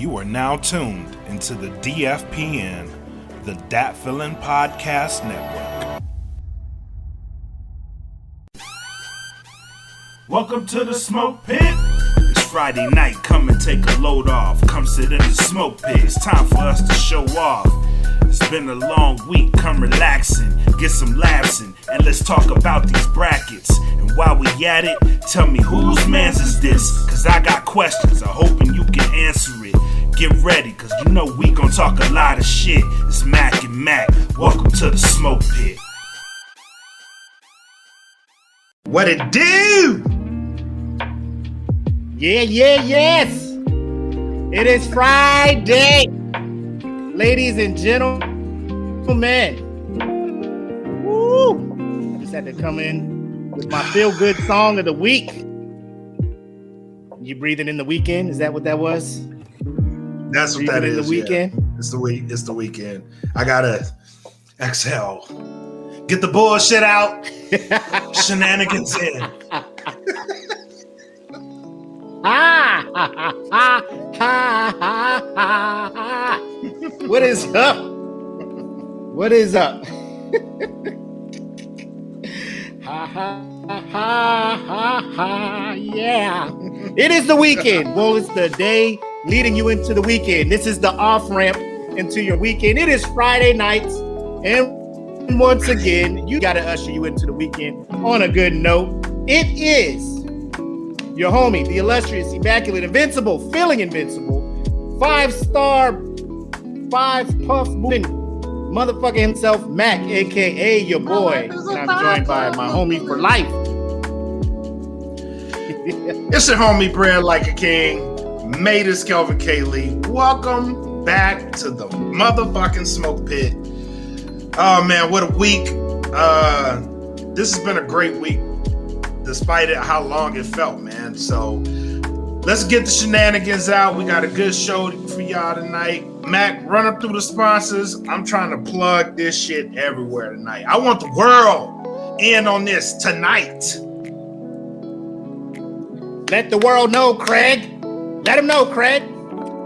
You are now tuned into the DFPN, the Dat Feelin' Podcast Network. Welcome to the smoke pit. It's Friday night, come and take a load off. Come sit in the smoke pit, it's time for us to show off. It's been a long week, come relaxing, get some laughs in, and let's talk about these brackets. And while we at it, tell me whose mans is this? Cause I got questions, I'm hoping you can answer it. Get ready, cause you know we gon' talk a lot of shit. It's Mac and Mac, welcome to the smoke pit. What it do? Yes. It is Friday. Ladies and gentlemen. Woo! I just had to come in with my feel-good song of the week. You breathing in the weekend? Is that what that was? That's what that is. The weekend? Yeah. It's the weekend. I gotta exhale. Get the bullshit out. Shenanigans in. What is up? What is up? Yeah. It is the weekend. Well, it's the day leading you into the weekend. This is the off-ramp into your weekend. It is Friday nights. And once again, you got to usher you into the weekend on a good note. It is your homie, the illustrious, immaculate, invincible, feeling invincible, 5-star, 5-puff moving motherfucker himself, Mac, a.k.a. your boy. And I'm joined by my homie for life. It's your homie, Brad Like a King. Matus Kelvin Kaylee. Welcome back to the motherfucking smoke pit. Oh, man, what a week. This has been a great week, despite it, how long it felt, man. So let's get the shenanigans out. We got a good show for y'all tonight. Mac, run up through the sponsors. I'm trying to plug this shit everywhere tonight. I want the world in on this tonight. Let the world know, Craig. Let them know, Craig.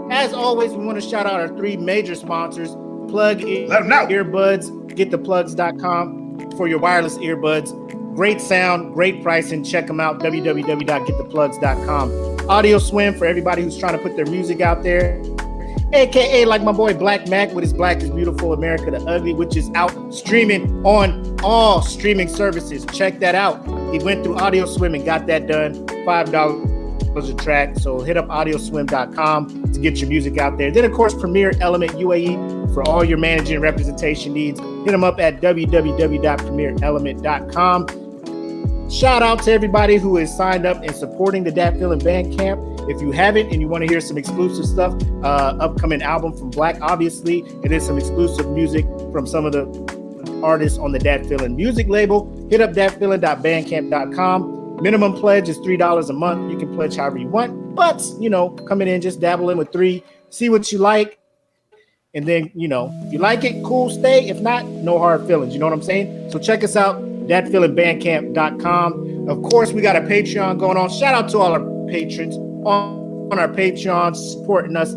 As always, we want to shout out our 3 major sponsors. Plug Let them know. Earbuds, gettheplugs.com for your wireless earbuds. Great sound, great pricing. Check them out, www.gettheplugs.com. Audio Swim for everybody who's trying to put their music out there. AKA like my boy Black Mac with his Black is Beautiful America the Ugly, which is out streaming on all streaming services. Check that out. He went through Audio Swim and got that done. $5 a track. So hit up audioswim.com to get your music out there. Then, of course, Premier Element UAE for all your managing and representation needs. Hit them up at www.premierelement.com. Shout out to everybody who is signed up and supporting the Dat Feelin' Bandcamp. If you haven't and you want to hear some exclusive stuff, upcoming album from Black, obviously, it is some exclusive music from some of the artists on the Dat Feelin' music label. Hit up datfeelin.bandcamp.com. Minimum pledge is $3 a month. You can pledge however you want, but, coming in, just dabble in with $3, see what you like. And then, if you like it, cool, stay. If not, no hard feelings. You know what I'm saying? So check us out, datfeelingBandcamp.com. Of course, we got a Patreon going on. Shout out to all our patrons on our Patreon, supporting us,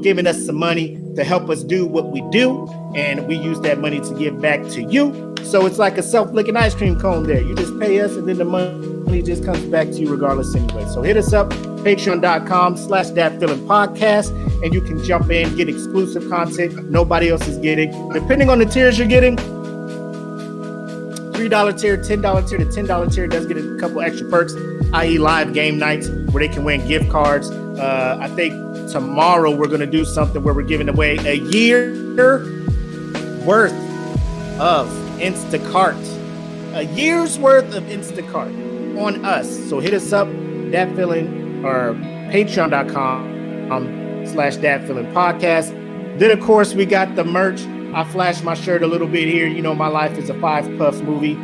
giving us some money to help us do what we do. And we use that money to give back to you. So it's like a self-licking ice cream cone there. You just pay us and then the money just comes back to you regardless anyway. So hit us up, patreon.com/datfeelingpodcast, and you can jump in, get exclusive content nobody else is getting. Depending on the tiers you're getting, $3 tier, $10 tier, the $10 tier does get a couple extra perks, i.e. live game nights where they can win gift cards. I think tomorrow we're going to do something where we're giving away a year worth of Instacart. A year's worth of Instacart on us. So hit us up, datfeelin or patreon.com/datfeelingpodcast. Then, of course, we got the merch. I flashed my shirt a little bit here. My life is a 5-puff movie.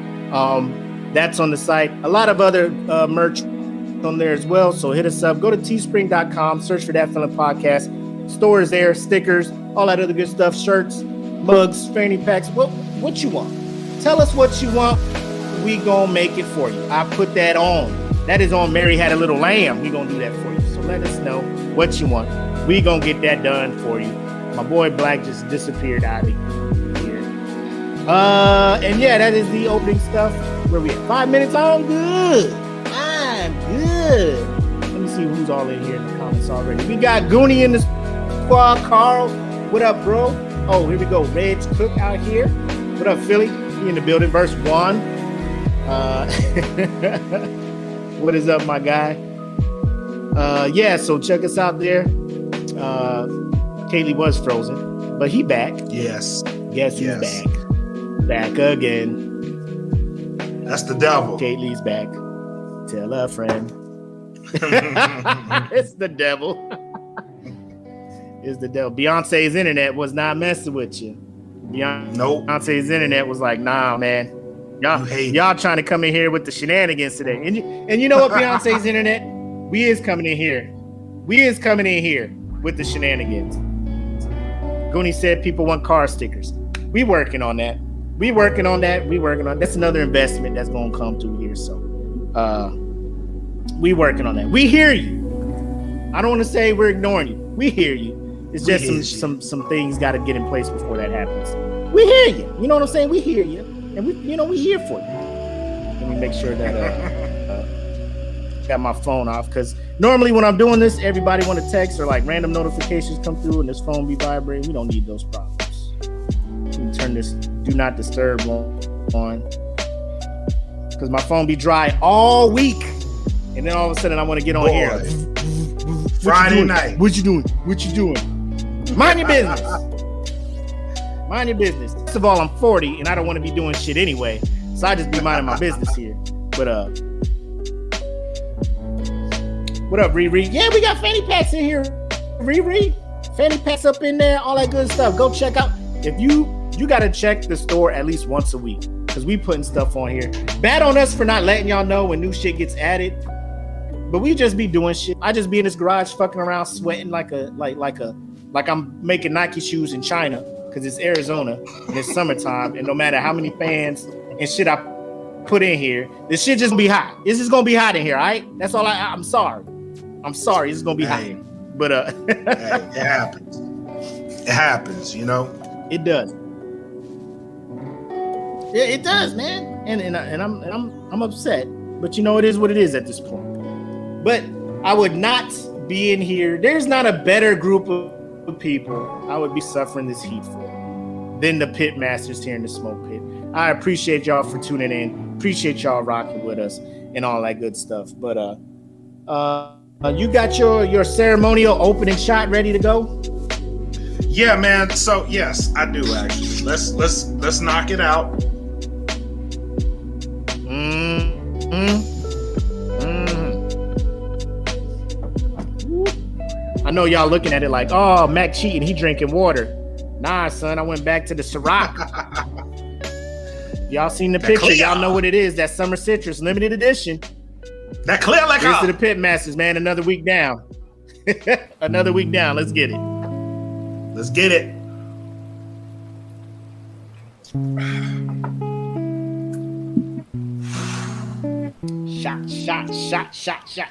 That's on the site. A lot of other merch on there as well. So hit us up. Go to teespring.com, search for Dat Feelin' Podcast. Store is there, stickers, all that other good stuff, shirts, mugs, fanny packs. What you want? Tell us what you want. We gonna make it for you. I put that on. That is on Mary Had a Little Lamb. We gonna do that for you. So let us know what you want. We gonna get that done for you. My boy Black just disappeared out of here. And yeah, that is the opening stuff. Where we at? 5 minutes? I'm good. Let me see who's all in here in the comments already. We got Goonie in the squad. Carl, what up, bro? Oh, here we go. Reg Cook out here. What up, Philly? He in the building. Verse 1. What is up, my guy? Yeah, so check us out there. Kaylee was frozen, but he back. Yes. Guess who's back? Back again. That's the devil. Kaylee's back. Tell a friend. It's the devil. It's the devil. Beyonce's internet was not messing with you. Nope. Beyonce's internet was like, nah, man. Y'all trying to come in here with the shenanigans today. And you know what, Beyonce's internet? We is coming in here. with the shenanigans. Goonie said people want car stickers. We working on that. That's another investment that's going to come through here. So we working on that. We hear you. I don't want to say we're ignoring you. We hear you. It's just some things got to get in place before that happens. We hear you. You know what I'm saying? We hear you. And we here for you. Let me make sure that got my phone off, because normally when I'm doing this, everybody want to text or like random notifications come through and this phone be vibrating. We don't need those problems. Let me turn this do not disturb on, because my phone be dry all week, and then all of a sudden I want to get on here. Friday night. What you doing? Mind your business. Mind your business. First of all, I'm 40 and I don't want to be doing shit anyway, so I just be minding my business here. But what up, Riri? Yeah, we got fanny packs in here, Riri. Fanny packs up in there, all that good stuff. Go check out. If you gotta check the store at least once a week, because we putting stuff on here. Bad on us for not letting y'all know when new shit gets added. But we just be doing shit. I just be in this garage fucking around, sweating like I'm making Nike shoes in China, because it's Arizona and it's summertime, and no matter how many fans and shit I put in here, this shit just gonna be hot. It's just gonna be hot in here, all right? That's all. I'm sorry. It's gonna be hot. But hey, it happens. It happens, you know. It does. It does, man. And I'm upset. But you know, it is what it is at this point. But I would not be in here. There's not a better group of people I would be suffering this heat for than the Pitmasters here in the Smoke Pit. I appreciate y'all for tuning in. Appreciate y'all rocking with us and all that good stuff. But you got your ceremonial opening shot ready to go? Yeah, man. So yes, I do actually. Let's knock it out. I know y'all looking at it like, oh, Mac cheating, he drinking water. Nah, son, I went back to the Ciroc. Y'all seen the picture? Y'all know what it is. That summer citrus, limited edition. That clear like Here's to the Pitmasters, man. Another week down. Another week down. Let's get it. Let's get it.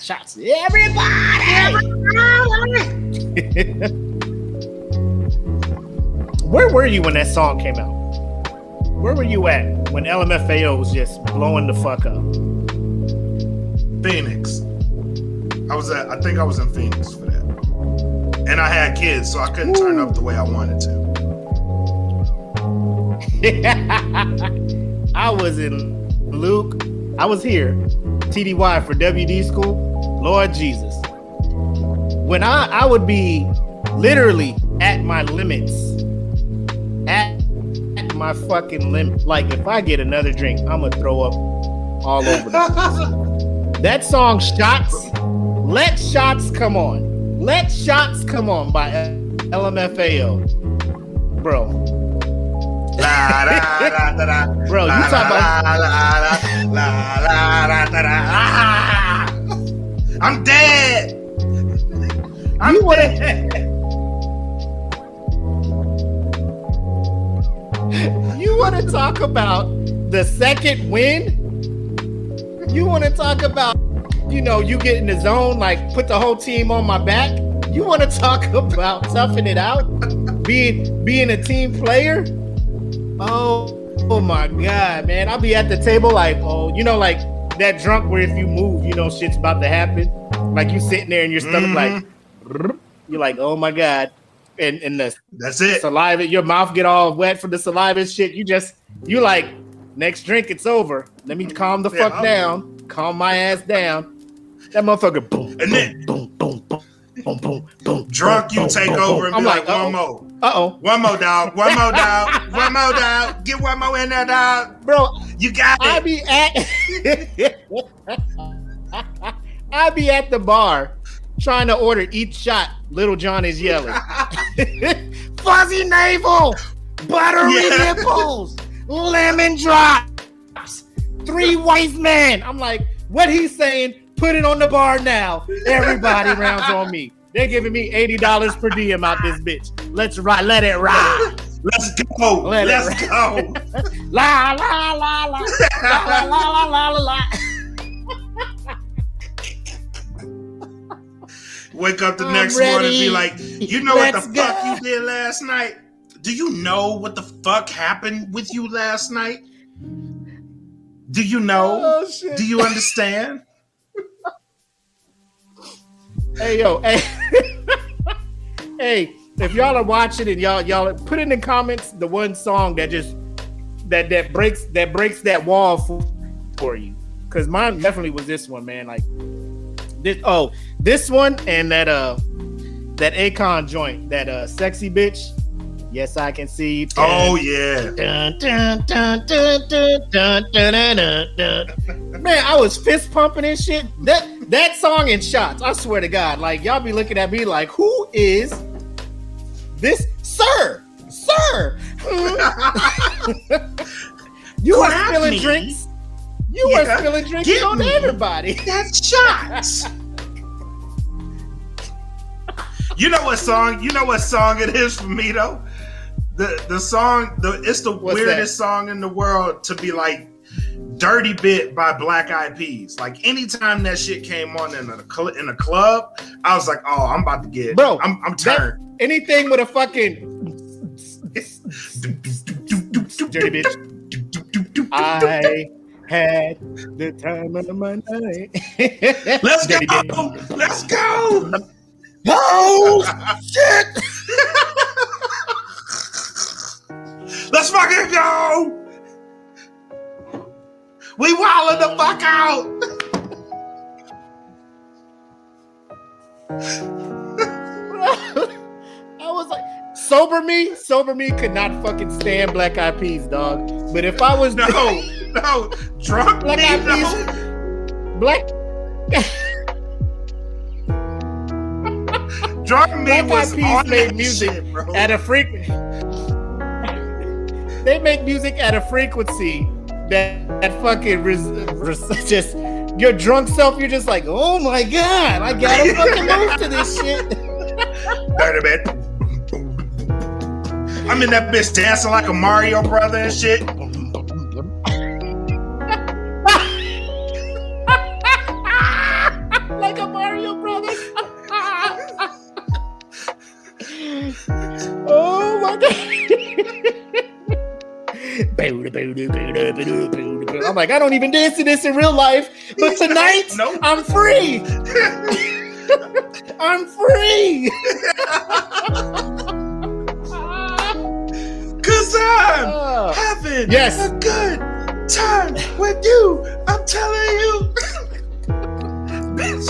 Shots. Everybody! Where were you when that song came out? Where were you at when LMFAO was just blowing the fuck up? Phoenix. I think I was in Phoenix for that. And I had kids, so I couldn't turn up the way I wanted to. I was in Luke. I was here, TDY for WD school. Lord Jesus. When I would be literally at my limits. At my fucking limit. Like, if I get another drink, I'm gonna throw up all over the place. That song, Shots, Let Shots Come On. Let Shots Come On by LMFAO. Bro. Bro, you talk about I'm dead. You want to talk about the second win? You want to talk about you know, you get in the zone, like put the whole team on my back. You want to talk about toughing it out, being a team player? Oh my God, man! I'll be at the table like, oh, you know, like that drunk where if you move, you know, shit's about to happen. Like you sitting there and your stomach like, you're like, oh my God, and that's it. Saliva, your mouth get all wet from the saliva and shit. You like, next drink, it's over. Let me calm the fuck down, calm my ass down. That motherfucker, boom, and then boom, boom, boom, boom, boom, boom. Drunk, you take over and be like, one more. One more, dog. One more, dog. One more, dog. Get one more in there, dog. Bro, you got it. I be at the bar trying to order each shot. Little John is yelling. Fuzzy navel, buttery nipples, lemon drops, 3 wise men. I'm like, what he's saying, put it on the bar now. Everybody rounds on me. They're giving me $80 per diem out this bitch. Let's ride. Let it ride. Let's go. Let's go. La la la la la la la la la. Wake up the next morning and be like, you know what the fuck you did last night? Do you know what the fuck happened with you last night? Do you know? Oh, shit. Do you understand? Hey, yo, hey. Hey, if y'all are watching and y'all put in the comments the one song that just that breaks that wall for you. Cause mine definitely was this one, man. Like this one and that Akon joint, that sexy bitch. Yes, I can see. Dun, oh yeah. Dun, dun, dun, dun, dun, dun, dun, dun, dun. Man, I was fist pumping and shit. That song in shots. I swear to God, like y'all be looking at me like, who is this, sir? You are spilling drinks. You are spilling drinks on everybody. That's shots. You know what song it is for me though? The song, it's the What's weirdest that? song in the world to be like Dirty Bit by Black Eyed Peas. Like anytime that shit came on in a club, I was like, oh, I'm about to get, bro. I'm turned. Anything with a fucking dirty bitch. I had the time of my night. Let's go. Bitch. Let's go. Oh shit! Let's fucking go. We wildin' the fuck out. I was like, sober me could not fucking stand Black Eyed Peas, dog. But if I was no, drunk Black me, Eyed Peas, Drunk me Black was Eyed Peas on made that music shit, bro. at a frequency. They make music at a frequency that fucking just your drunk self. You're just like, oh my God, I gotta fucking move to this shit. Dirty bit. I'm in that bitch dancing like a Mario brother and shit. Like a Mario brother. Oh my God. I'm like, I don't even dance to this in real life, but tonight Nope. I'm free. I'm free. Cause I'm having a good time with you. I'm telling you. Bitch.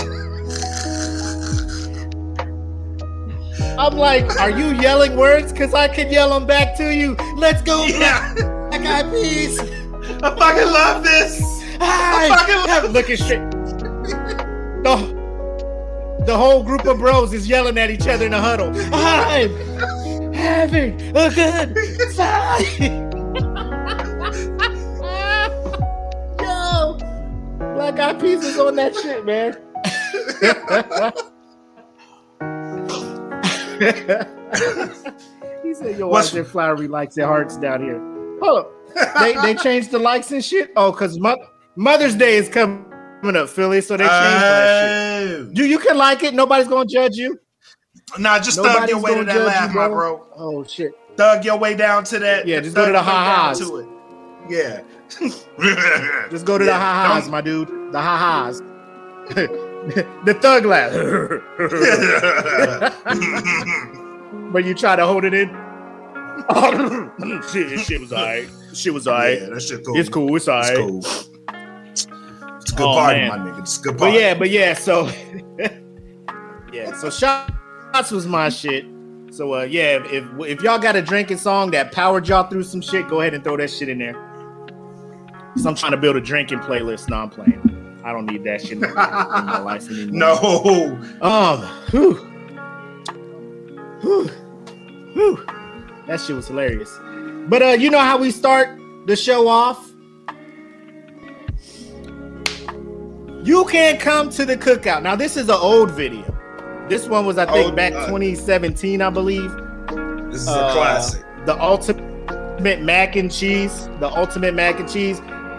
I'm like, are you yelling words? Cause I can yell them back to you. Let's go, Yeah. Black Eyed Peas. I fucking love this. I fucking love looking straight. The whole group of bros is yelling at each other in a huddle. I'm having a good time. Yo, Black Eyed Peas is on that shit, man. He said, yo, watch their flowery likes their hearts down here. Hold up. They changed the likes and shit? Oh, because Mother's Day is coming up Philly, so they changed that shit. You can like it. Nobody's gonna judge you. Nah, just thug your way to that laugh, my bro. Oh shit. Thug your way down to that. Yeah, just go to the ha-has. Yeah. Just go to the ha-has, my dude. The ha-has. The thug laugh. But you try to hold it in. Shit was alright. Shit was alright. Yeah, that shit cool. It's cool. It's alright. It's cool. It's a good party, man. My nigga. It's a good party. But yeah. So yeah. So shots was my shit. So if y'all got a drinking song that powered y'all through some shit, go ahead and throw that shit in there. Cause I'm trying to build a drinking playlist. No, I'm playing. I don't need that shit in my life anymore. No. Whew. That shit was hilarious. But you know how we start the show off? You can't come to the cookout. Now this is an old video. This one was, I think, back 2017, I believe. This is a classic. The ultimate mac and cheese.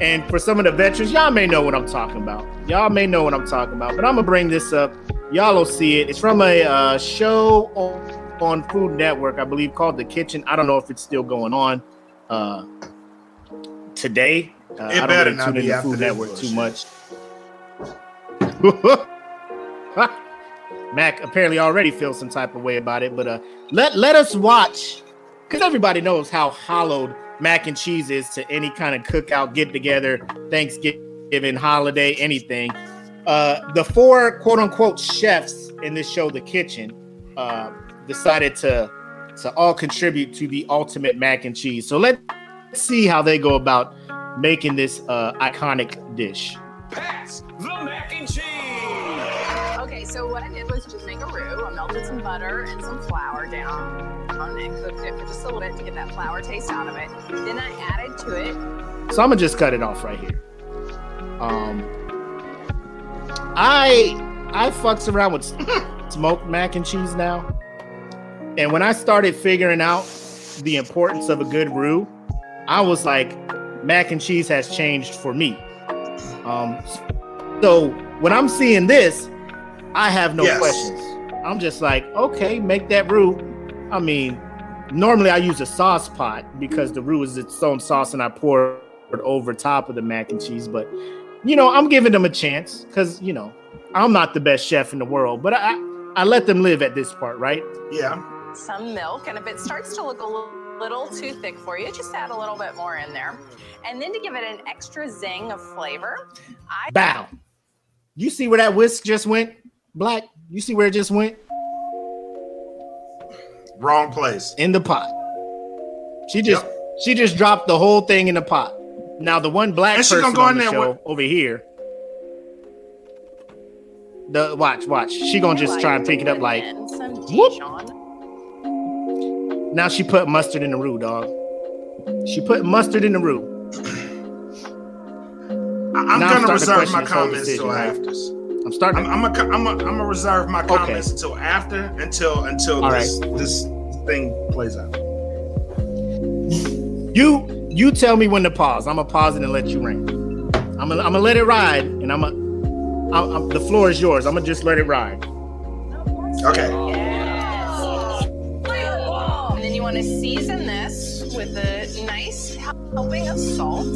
And for some of the veterans, y'all may know what I'm talking about. But I'm gonna bring this up. Y'all will see it. It's from a show on Food Network, I believe, called The Kitchen. I don't know if it's still going on today. I don't really tune into Food Network too much. Mac apparently already feels some type of way about it, but let us watch, because everybody knows how hollowed mac and cheese is to any kind of cookout, get together, Thanksgiving, holiday, anything. The four quote unquote chefs in this show, The Kitchen, decided to all contribute to the ultimate mac and cheese. So let's see how they go about making this iconic dish. Pass the mac and cheese. Okay, so what I did was just make a roux. I melted some butter and some flour down and cooked it for just a little bit to get that flour taste out of it. Then I added to it. So I'm gonna just cut it off right here. I fucks around with smoked mac and cheese now. And when I started figuring out the importance of a good roux, I was like, mac and cheese has changed for me. So when I'm seeing this, I have no questions. I'm just like, okay, make that roux. I mean, normally I use a sauce pot because the roux is its own sauce and I pour it over top of the mac and cheese. But, you know, I'm giving them a chance because, you know, I'm not the best chef in the world, but I let them live at this part, right? Yeah. Some milk, and if it starts to look a little too thick for you, just add a little bit more in there. And then to give it an extra zing of flavor, Bow. You see where that whisk just went? Black, you see where it just went? Wrong place. In the pot. She just dropped the whole thing in the pot. Now the one black person on the show over here. Watch. She gonna just try and pick it up like whoop. Now she put mustard in the roux, dog. She put mustard in the roux. I'm gonna reserve my comments until after. I'm gonna reserve my comments until this thing plays out. You tell me when to pause. I'm gonna pause it and let you ring. I'm gonna let it ride, and the floor is yours. I'm gonna just let it ride. Okay. Yes. And then you want to season this with a nice helping of salt.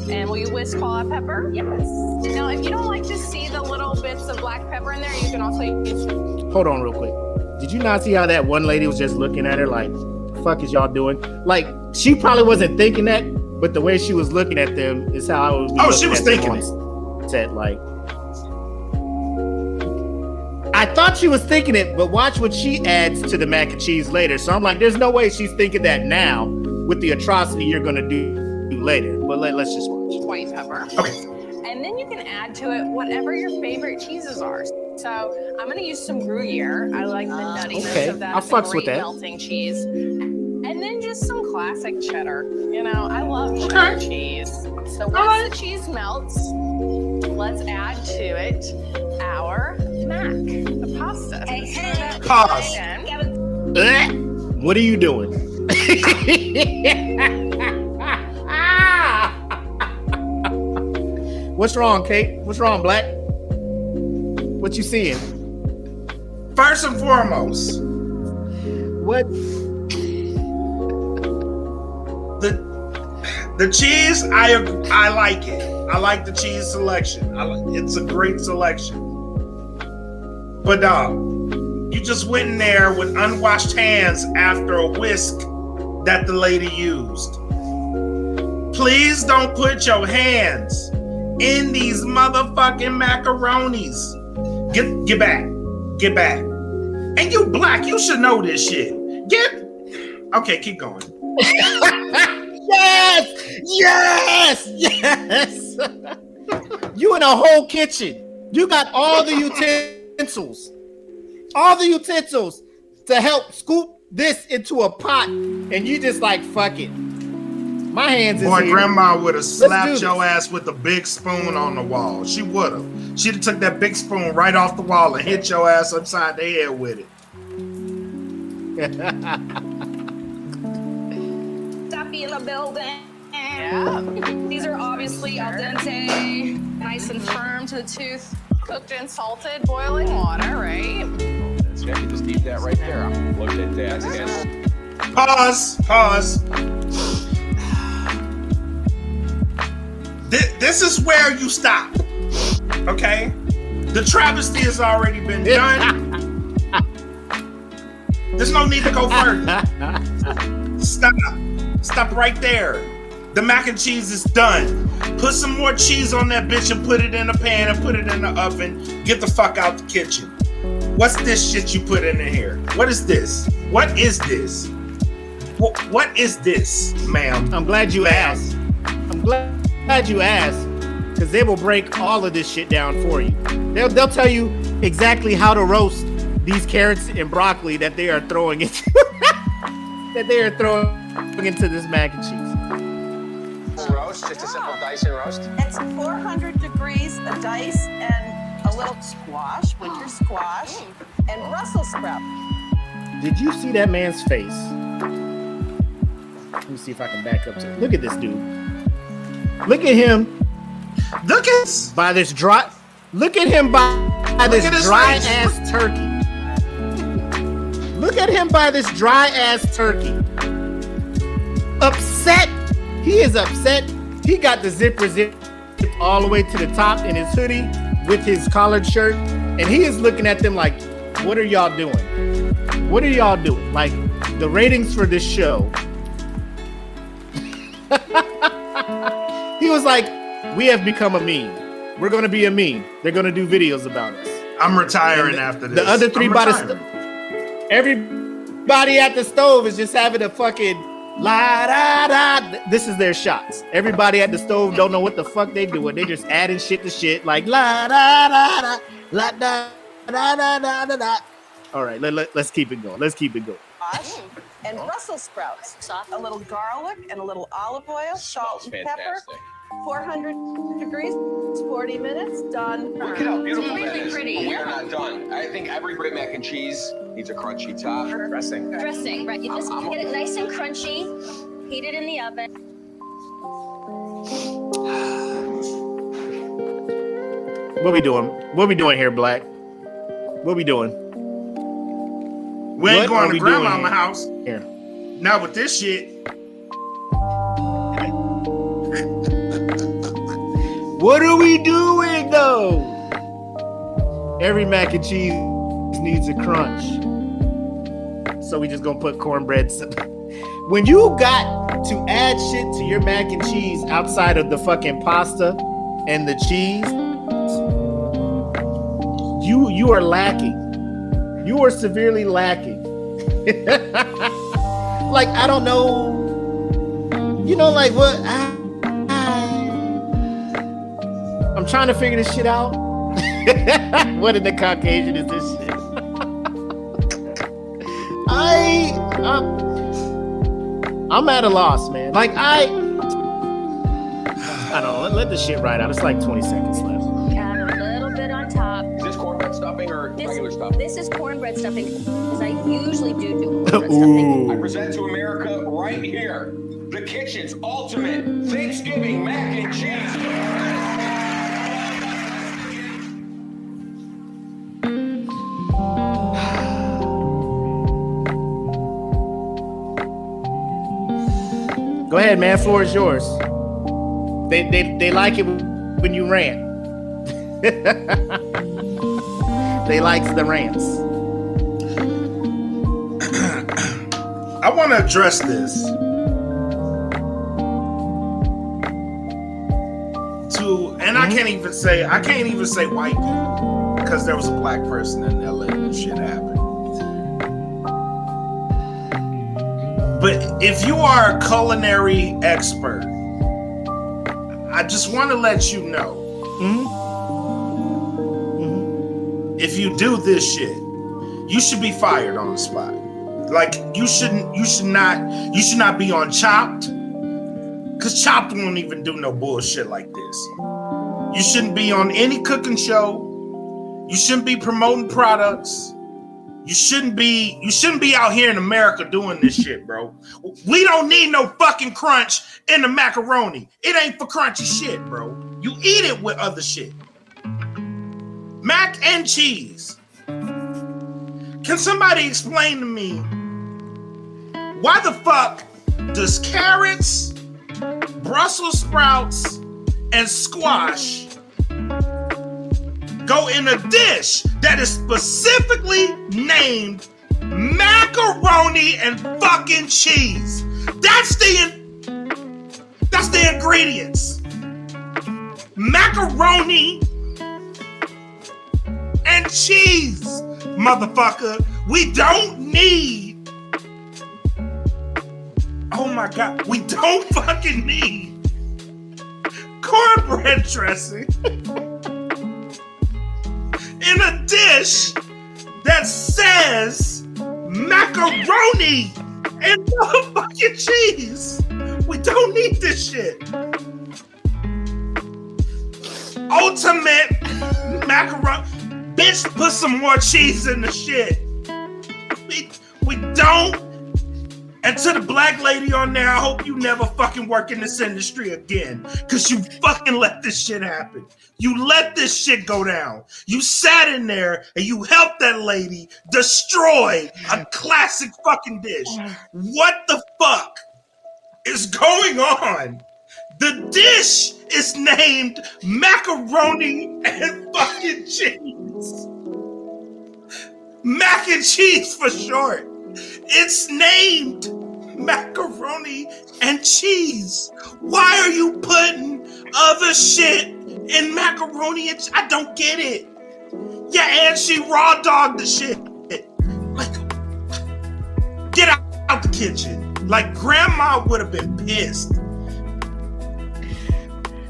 And will you whisk called pepper? Yes. Now, if you don't like to see the little bits of black pepper in there, you can also use. Hold on, real quick. Did you not see how that one lady was just looking at her like, "The fuck is y'all doing?" Like, she probably wasn't thinking that, but the way she was looking at them is how I was. Oh, she was thinking it. Said like, I thought she was thinking it, but watch what she adds to the mac and cheese later. So I'm like, there's no way she's thinking that now with the atrocity you're gonna do later. But let's just watch. White pepper. Okay. And then you can add to it whatever your favorite cheeses are. So I'm going to use some Gruyere. I like the nuttiness of that. I fucks with that. Melting cheese. And then just some classic cheddar. You know, I love cheddar cheese. So once the cheese melts, let's add to it our mac, the pasta. Hey. Pause. What are you doing? What's wrong, Kate? What's wrong, Black? What you seeing? First and foremost, What? the cheese, I like it. I like the cheese selection. It's a great selection. But you just went in there with unwashed hands after a whisk that the lady used. Please don't put your hands in these motherfucking macaronis. Get back. Get back. And you Black, you should know this shit. Okay, keep going. Yes! You in a whole kitchen. You got all the utensils to help scoop this into a pot, and you just like, fuck it. My hands is Boy, here. Grandma would have slapped your this. ass with a big spoon on the wall. She would have. She'd have took that big spoon right off the wall and hit your ass upside the head with it. Stuffy in the building. Yeah. These are obviously al dente, nice and firm to the tooth, cooked in salted boiling water, right? Yeah, you just keep that right there. Look at that. Yes. Pause. This is where you stop. Okay? The travesty has already been done. There's no need to go further. Stop right there. The mac and cheese is done. Put some more cheese on that bitch and put it in a pan and put it in the oven. Get the fuck out the kitchen. What's this shit you put in here? What is this? What is this? What is this, ma'am? I'm glad you asked. Because they will break all of this shit down for you. They'll tell you exactly how to roast these carrots and broccoli that they are throwing into into this mac and cheese. Roast, just a simple dice and roast. It's 400 degrees, a dice, and a little squash, winter squash, and Brussels sprout. Did you see that man's face? Let me see if I can back up to it. Look at this dude. Look at him. Look at by this dry ass turkey. Look at him by this dry ass turkey. Upset. He is upset. He got the zipper zipped all the way to the top in his hoodie with his collared shirt, and he is looking at them like, what are y'all doing? What are y'all doing? Like, the ratings for this show. He was like, we have become a meme. We're going to be a meme. They're going to do videos about us. I'm retiring after this. The other three everybody at the stove is just having a fucking la da da. This is their shots. Everybody at the stove don't know what the fuck they doing. They just adding shit to shit like la da da da la da da da da da da. All right, let's keep it going. And Brussels sprouts. A little garlic and a little olive oil, salt and pepper. 400 degrees, 40 minutes, done. Look at how beautiful Really that is. pretty. But we are not done. I think every great mac and cheese needs a crunchy top. Dressing. Dressing, right? You just get it nice and crunchy, heat it in the oven. What we doing? What we doing here, Black? What we doing? We ain't What going are to we grandma's doing house. Here. Not with this shit. What are we doing though? Every mac and cheese needs a crunch. So we just gonna put cornbread. When you got to add shit to your mac and cheese outside of the fucking pasta and the cheese, you are lacking. You are severely lacking. Like, I don't know. You know, like what? I'm trying to figure this shit out. What in the Caucasian is this shit? I'm at a loss, man. Like I don't know. Let the shit ride out. It's like 20 seconds left. Add a little bit on top. Is this cornbread stuffing or regular stuffing? This is cornbread stuffing, because I usually do cornbread stuffing. I present to America right here the kitchen's ultimate Thanksgiving mac and cheese. ahead, man. Floor is yours. They like it when you rant. They likes the rants. I want to address this and I can't even say white people because there was a black person in LA and shit happened. But if you are a culinary expert, I just want to let you know, if you do this shit, you should be fired on the spot. Like you should not be on Chopped, because Chopped won't even do no bullshit like this. You shouldn't be on any cooking show. You shouldn't be promoting products. You shouldn't be out here in America doing this shit, bro. We don't need no fucking crunch in the macaroni. It ain't for crunchy shit, bro. You eat it with other shit. Mac and cheese. Can somebody explain to me why the fuck does carrots, Brussels sprouts, and squash go in a dish that is specifically named macaroni and fucking cheese? That's the ingredients. Macaroni and cheese, motherfucker. We don't need. Oh my God, we don't fucking need cornbread dressing in a dish that says macaroni and motherfucking cheese. We don't need this shit. Ultimate macaroni. Bitch, put some more cheese in the shit. We don't. And to the black lady on there, I hope you never fucking work in this industry again, because you fucking let this shit happen. You let this shit go down. You sat in there and you helped that lady destroy a classic fucking dish. What the fuck is going on? The dish is named macaroni and fucking cheese. Mac and cheese for short. It's named macaroni and cheese. Why are you putting other shit in macaroni and cheese? I don't get it. Yeah, and she raw dogged the shit. Like, get out the kitchen. Like, grandma would have been pissed.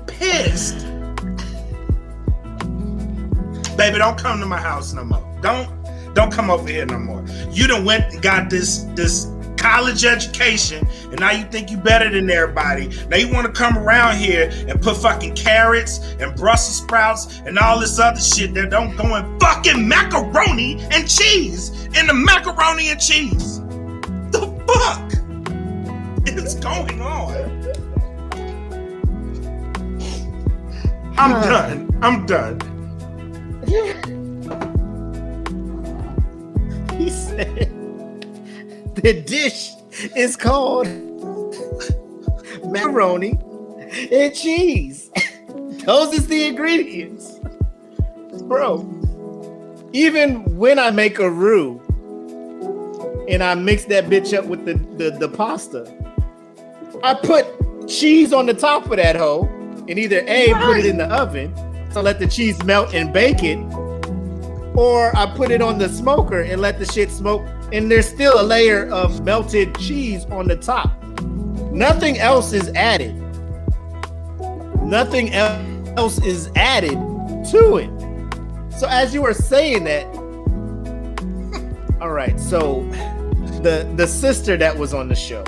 Pissed. Baby, don't come to my house no more. Don't come over here no more. You done went and got this college education, and now you think you better than everybody. Now you want to come around here and put fucking carrots and Brussels sprouts and all this other shit that don't go in fucking macaroni and cheese in the macaroni and cheese. The fuck is going on? I'm done. He said the dish is called macaroni and cheese. Those is the ingredients. Bro, even when I make a roux and I mix that bitch up with the pasta, I put cheese on the top of that hoe and either put it in the oven to let the cheese melt and bake it, or I put it on the smoker and let the shit smoke, and there's still a layer of melted cheese on the top. Nothing else is added. Nothing else is added to it. So as you were saying that, all right, so the sister that was on the show,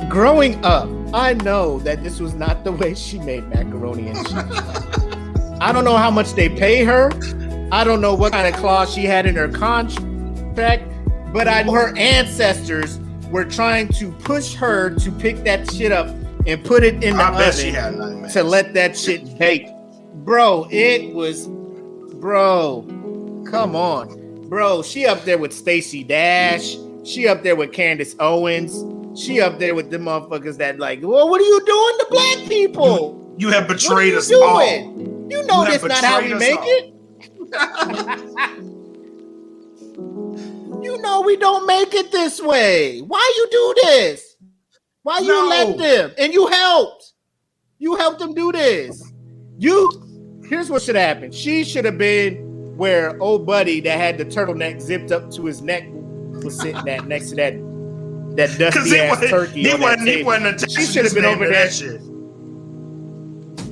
growing up, I know that this was not the way she made macaroni and cheese. I don't know how much they pay her. I don't know what kind of clause she had in her contract, but I know her ancestors were trying to push her to pick that shit up and put it in the oven to let that shit bake. Bro, come on. Bro, she up there with Stacey Dash. She up there with Candace Owens. She up there with the motherfuckers that like, well, what are you doing to black people? You have betrayed us doing? all. You know that's not how we make it. You know we don't make it this way. Why you do this? Why you let them? And you helped. You helped them do this. Here's what should happen. She should have been where old buddy that had the turtleneck zipped up to his neck was sitting next to that dusty ass turkey. He wasn't. She should have been over there. Shit.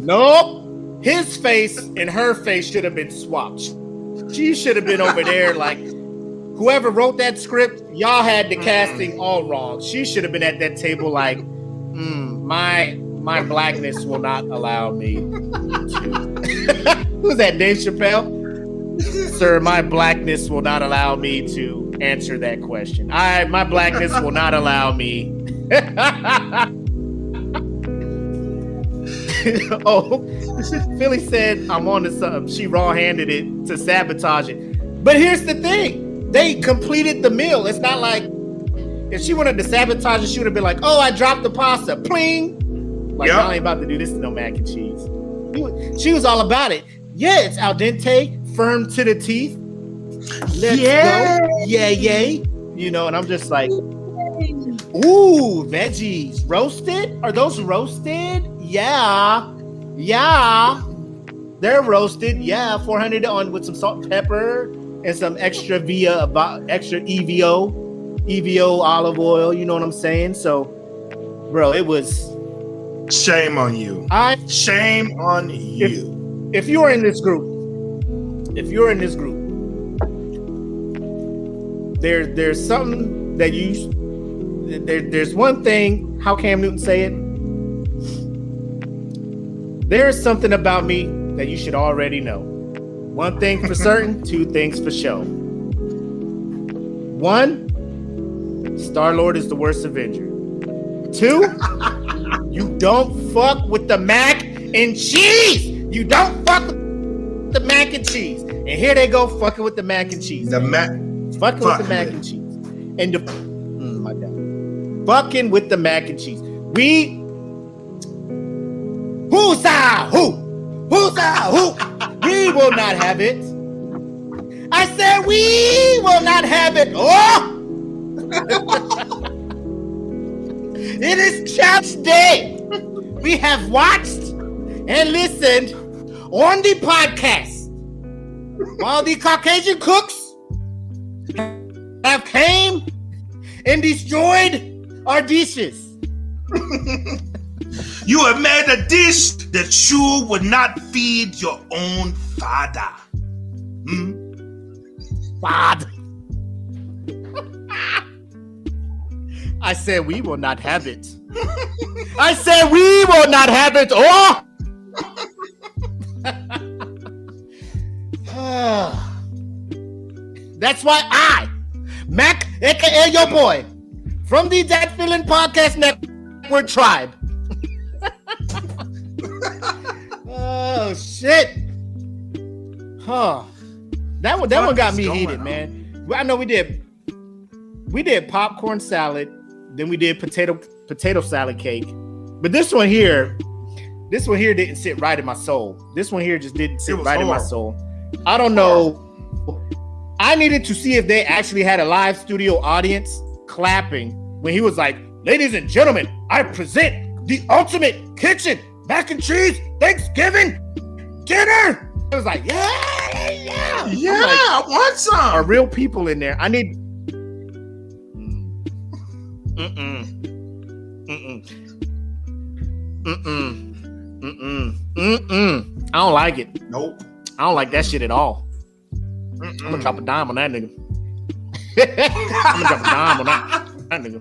Nope. His face and her face should have been swapped. She should have been over there like, whoever wrote that script, y'all had the casting all wrong. She should have been at that table like, my blackness will not allow me to. Who's that, Dave Chappelle? Sir, my blackness will not allow me to answer that question. My blackness will not allow me. Oh, Philly said I'm on to something. She raw-handed it to sabotage it. But here's the thing. They completed the meal. It's not like if she wanted to sabotage it, she would have been like, oh, I dropped the pasta. Pling. Like, I ain't about to do this to no mac and cheese. She was all about it. Yeah, it's al dente, firm to the teeth. Let's go. Yeah, yay. You know, and I'm just like, ooh, veggies. Roasted? Are those roasted? Yeah. They're roasted. Yeah, 400 on with some salt and pepper and some extra EVO olive oil. You know what I'm saying? So, bro, it was... Shame on you. Shame on you. If you're in this group, there's something that there's one thing, how Cam Newton say it? There's something about me that you should already know. One thing for certain, two things for show. One, Star-Lord is the worst Avenger. Two, you don't fuck with the mac and cheese. You don't fuck with the mac and cheese. And here they go fucking with the mac and cheese. Fucking with the mac and cheese. And my God. Fucking with the mac and cheese. Who's who? We will not have it. I said we will not have it. Oh! It is Child's Day. We have watched and listened on the podcast while the Caucasian cooks have came and destroyed our dishes. You have made a dish that you would not feed your own father. Father. I said we will not have it. I said we will not have it. Oh! That's why Mac, aka your boy, from the That Feeling Podcast Network Tribe. Oh shit! Huh? That one got me heated, man. I know we did popcorn salad, then we did potato salad cake, but this one here didn't sit right in my soul. This one here just didn't sit right in my soul. I don't know. I needed to see if they actually had a live studio audience clapping when he was like, "Ladies and gentlemen, I present the ultimate kitchen mac and cheese Thanksgiving dinner." It was like, yeah. I want some. Are real people in there? I need. I don't like it. Nope. I don't like that shit at all. I'm gonna drop a dime on that nigga. I'm gonna drop a dime on that nigga.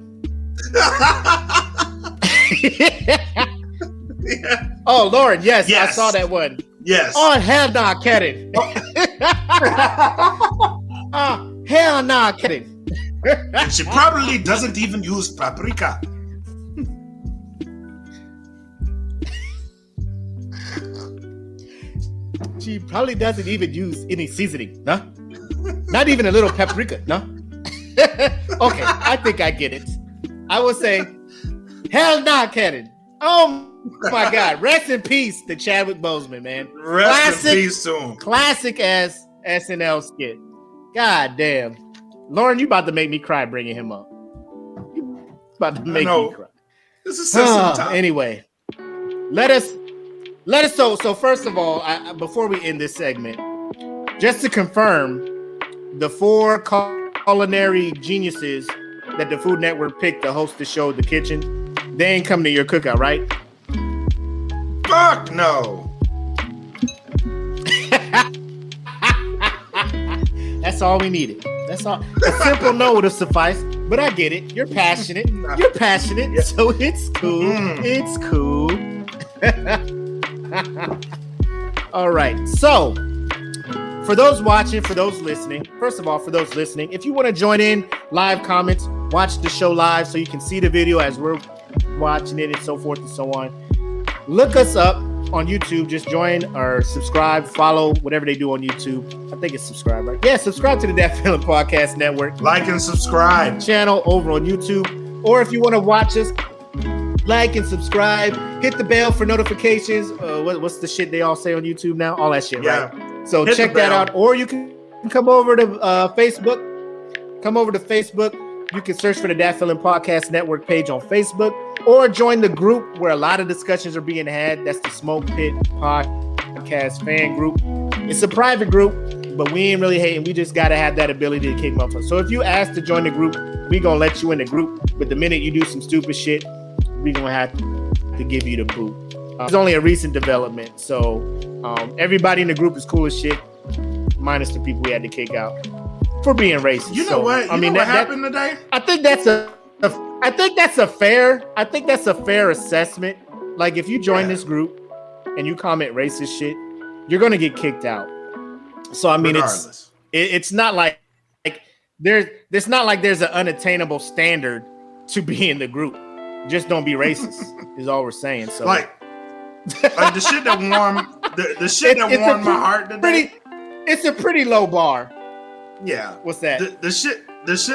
Yeah. Oh, Lauren, yes, I saw that one. Yes. Oh, hell nah, Kevin. Oh, hell nah, Kevin. And she probably doesn't even use paprika. She probably doesn't even use any seasoning, no? Not even a little paprika, no? Okay, I think I get it. I will say Hell nah, Kevin. Oh my God. Rest in peace to Chadwick Boseman, man. Rest in peace to him. Classic ass SNL skit. God damn. Lauren, you about to make me cry bringing him up. You about to make me cry. This is sensitive topic. Anyway, let us. So first of all, before we end this segment, just to confirm, the 4 culinary geniuses that the Food Network picked to host the show, The Kitchen, they ain't come to your cookout, right? Fuck no. That's all we needed. That's all. A simple no would have sufficed, but I get it. You're passionate. You're passionate, yeah. So it's cool. It's cool. All right. So, for those watching, for those listening, first of all, for those listening, if you want to join in, live comments, watch the show live so you can see the video as we're watching it and so forth and so on. Look us up on YouTube. Just join or subscribe, follow, whatever they do on YouTube. I think it's subscribe, right? Yeah, subscribe to the That Feeling Podcast Network. Like and subscribe. Channel over on YouTube. Or if you want to watch us, like and subscribe. Hit the bell for notifications. What's the shit they all say on YouTube now? All that shit, yeah. Right? So check that out. Or you can come over to Facebook. Come over to Facebook. You can search for the Dat Feeling Podcast Network page on Facebook, or join the group where a lot of discussions are being had. That's the Smoke Pit Podcast fan group. It's a private group, but we ain't really hating. We just got to have that ability to kick motherfuckers. So if you ask to join the group, we going to let you in the group. But the minute you do some stupid shit, we going to have to give you the boot. It's only a recent development. So everybody in the group is cool as shit, minus the people we had to kick out for being racist. You know what? I mean, what happened today? I think that's a fair assessment. Like, if you join this group and you comment racist shit, you're gonna get kicked out. So I mean, it's not like there's an unattainable standard to be in the group. Just don't be racist is all we're saying. So like the shit that warmed my heart today. It's a pretty low bar. Yeah. What's that? The shit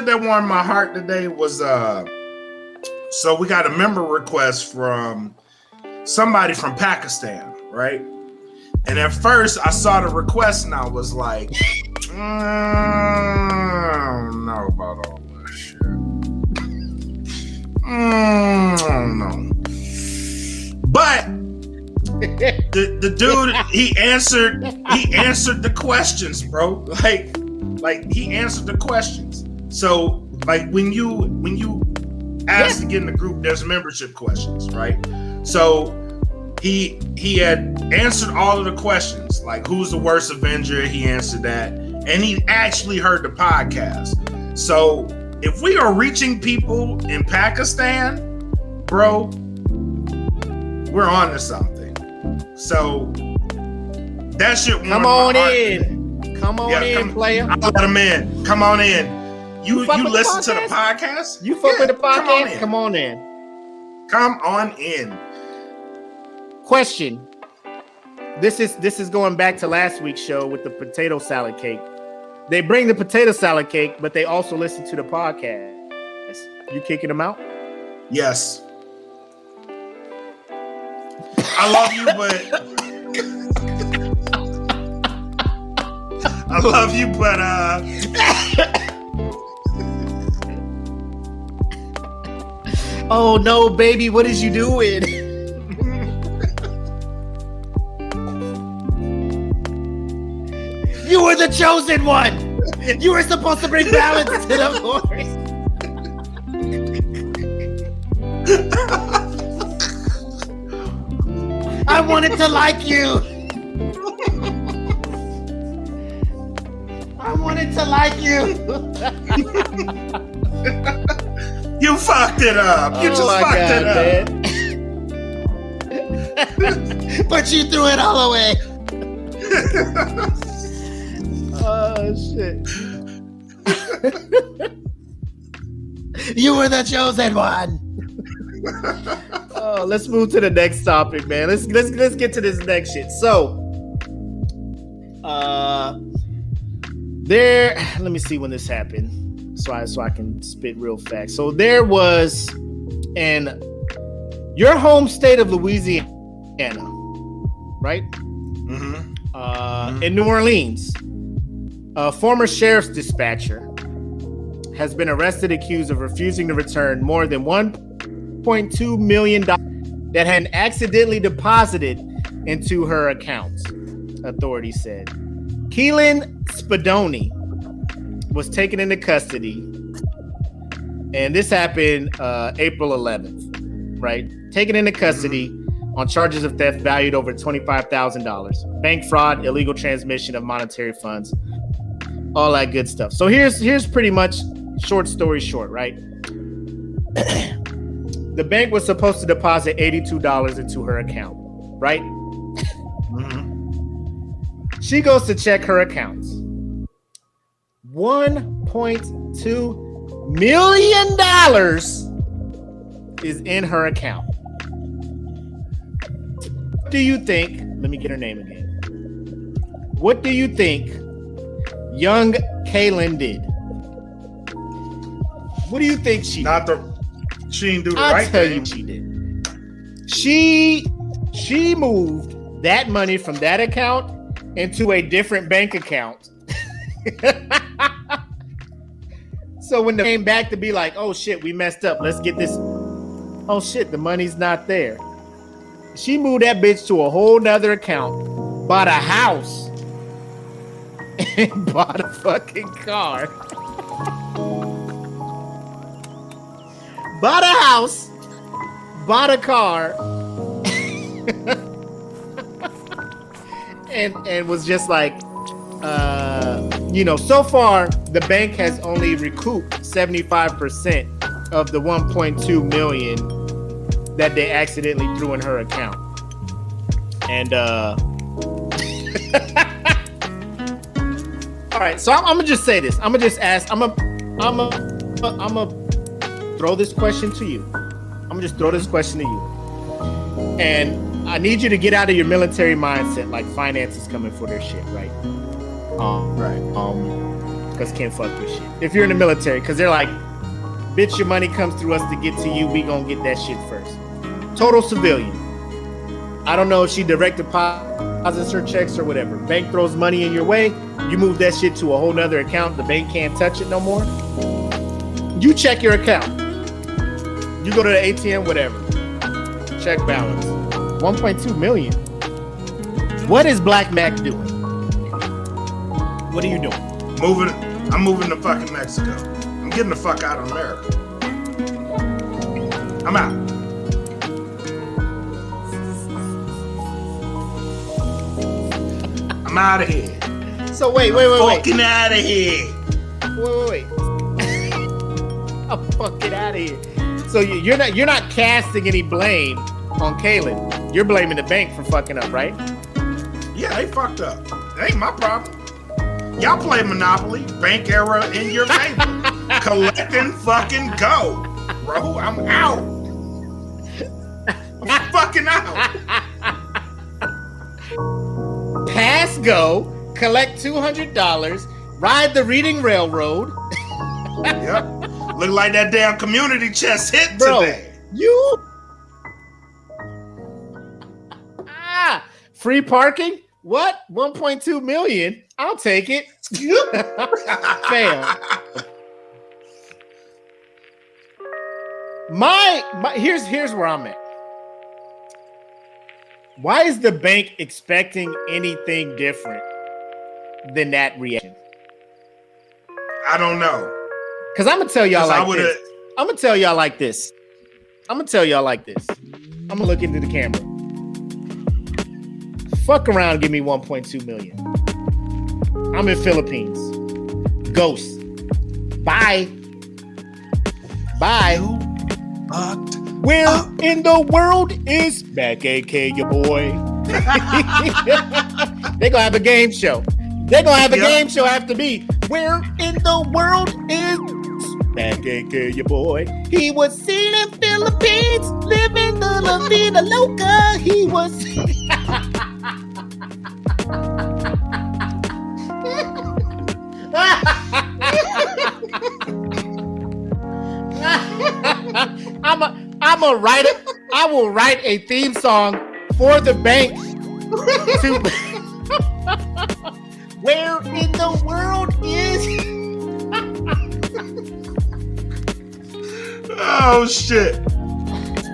that warmed my heart today was so we got a member request from somebody from Pakistan, right? And at first I saw the request and I was like, I don't know about all that shit. I don't know. But the dude, he answered the questions, bro. Like he answered the questions. So like when you ask to get in the group, there's membership questions, right? So he had answered all of the questions, like who's the worst Avenger? He answered that, and he actually heard the podcast. So if we are reaching people in Pakistan, bro, we're on to something. So that shit. Come on in. Come on in, player. I let him in. Come on in. You listen to the podcast? You fuck with the podcast? Come on in. Come on in. Question. This is going back to last week's show with the potato salad cake. They bring the potato salad cake, but they also listen to the podcast. You kicking them out? Yes. I love you, but oh no, baby, what is you doing? You were the chosen one. You were supposed to bring balance to the force. I wanted to like you. I wanted to like you. You fucked it up. You just fucked it up. Man. But you threw it all away. Oh shit. You were the chosen one. Oh, let's move to the next topic, man. Let's get to this next shit. So let me see when this happened so I can spit real facts. So there was an Your home state of Louisiana, right? In New Orleans, a former sheriff's dispatcher has been arrested accused of refusing to return more than $1.2 million that had accidentally deposited into her accounts, authorities said. Keelan Spadoni was taken into custody, and this happened April 11th, right? Taken into custody on charges of theft valued over $25,000, bank fraud, illegal transmission of monetary funds, all that good stuff. So here's pretty much short story short, right? The bank was supposed to deposit $82 into her account, right? She goes to check her accounts. $1.2 million is in her account. What do you think? Let me get her name again. What do you think young Kaylin did? What do you think she did? She didn't do the right thing. I'll tell you she did. She moved that money from that account into a different bank account. So when they came back to be like, oh shit, we messed up. Let's get this. Oh shit, the money's not there. She moved that bitch to a whole nother account, bought a house, and bought a fucking car. Bought a house, bought a car, and was just like, so far the bank has only recouped 75% of the 1.2 million that they accidentally threw in her account. And all right, so I'm gonna just say this. I'm gonna just ask. I'm gonna throw this question to you. I'm gonna just throw this question to you. And I need you to get out of your military mindset, like finance is coming for their shit, right? Because can't fuck with shit. If you're in the military, because they're like, bitch, your money comes through us to get to you. We gonna get that shit first. Total civilian. I don't know if she direct deposits her checks or whatever. Bank throws money in your way. You move that shit to a whole nother account. The bank can't touch it no more. You check your account. You go to the ATM, whatever. Check balance. 1.2 million. What is Black Mac doing? What are you doing? I'm moving to fucking Mexico. I'm getting the fuck out of America. I'm out. I'm out of here. So wait. Fucking out of here. Wait. I'm fucking out of here. So you're not casting any blame on Kaylin. You're blaming the bank for fucking up, right? Yeah, they fucked up. That ain't my problem. Y'all play Monopoly, bank error in your favor. Collect and fucking go. Bro, I'm out. I'm fucking out. Pass go, collect $200, ride the Reading Railroad. Yep. Look like that damn community chest hit Bro, today. You free parking? What? 1.2 million? I'll take it. Fail. My here's where I'm at. Why is the bank expecting anything different than that reaction? I don't know. Because I'm gonna tell y'all like this. I'm gonna tell y'all like this. I'm gonna look into the camera. Fuck around and give me 1.2 million. I'm in Philippines. Ghost. Bye. Where in the world is Mac, AK, your boy? They gonna have a game show. Game show after me. Where in the world is Mac, AK, your boy? He was seen in Philippines, living the La Vida Loca. He was. I'm a writer. I will write a theme song for the bank to where in the world is Oh shit.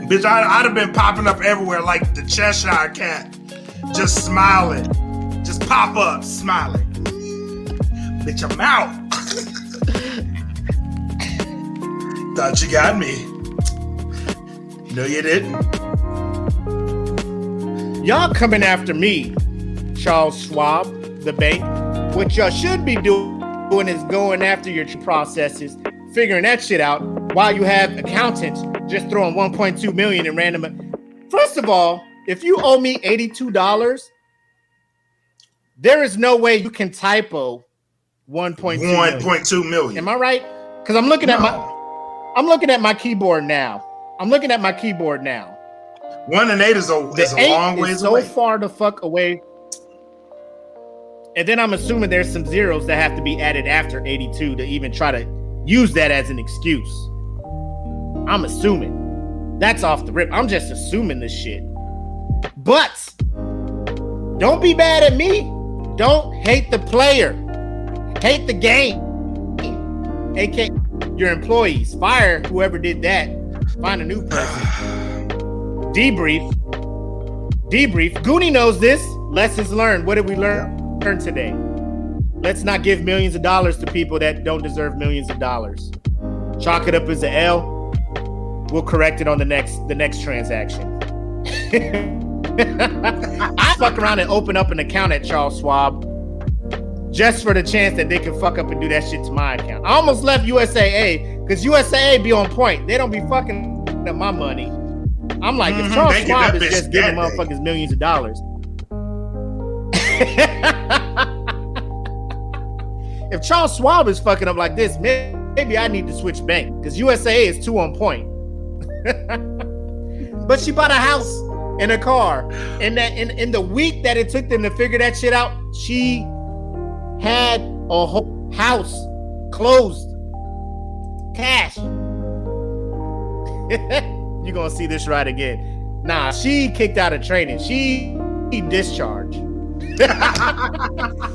Bitch, I'd have been popping up everywhere like the Cheshire Cat. Just smiling. Just pop up, smiling. Bitch, I'm out. Thought you got me. No, you didn't. Y'all coming after me, Charles Schwab, the bank. What y'all should be doing is going after your processes, figuring that shit out while you have accountants just throwing 1.2 million in random. First of all, if you owe me $82, there is no way you can typo 1.2 million. Am I right? Because I'm looking at my keyboard now. 1 and 8 is a long ways so away. Far the fuck away. And then I'm assuming there's some zeros that have to be added after 82 to even try to use that as an excuse. I'm assuming. That's off the rip. I'm just assuming this shit. But don't be mad at me. Don't hate the player. Hate the game. AK your employees. Fire whoever did that. Find a new person. Debrief. Goonie knows this. Lessons learned. What did we learn today? Let's not give millions of dollars to people that don't deserve millions of dollars. Chalk it up as an L. We'll correct it on the next transaction. I fuck around and open up an account at Charles Schwab just for the chance that they can fuck up and do that shit to my account. I almost left USAA because USAA be on point. They don't be fucking up my money. I'm like, if Charles Schwab is just giving motherfuckers millions of dollars. If Charles Schwab is fucking up like this, maybe I need to switch bank because USAA is too on point. But she bought a house and a car, and that in the week that it took them to figure that shit out, she had a whole house closed, cash. You're gonna see this right again. Nah, she kicked out of training. She discharged.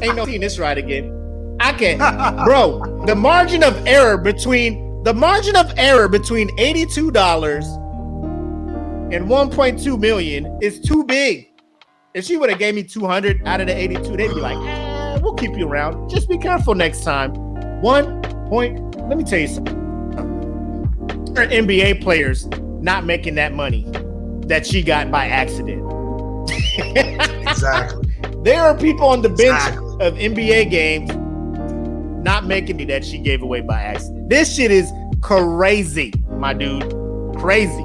Ain't no seeing this right again. I can't, bro. The margin of error between $82 and 1.2 million is too big. If she would have gave me 200 out of the 82, they'd be like, we'll keep you around. Just be careful next time. Let me tell you something. There are NBA players not making that money that she got by accident. Exactly. There are people on the bench of NBA games not making me that she gave away by accident. This shit is crazy, my dude. Crazy.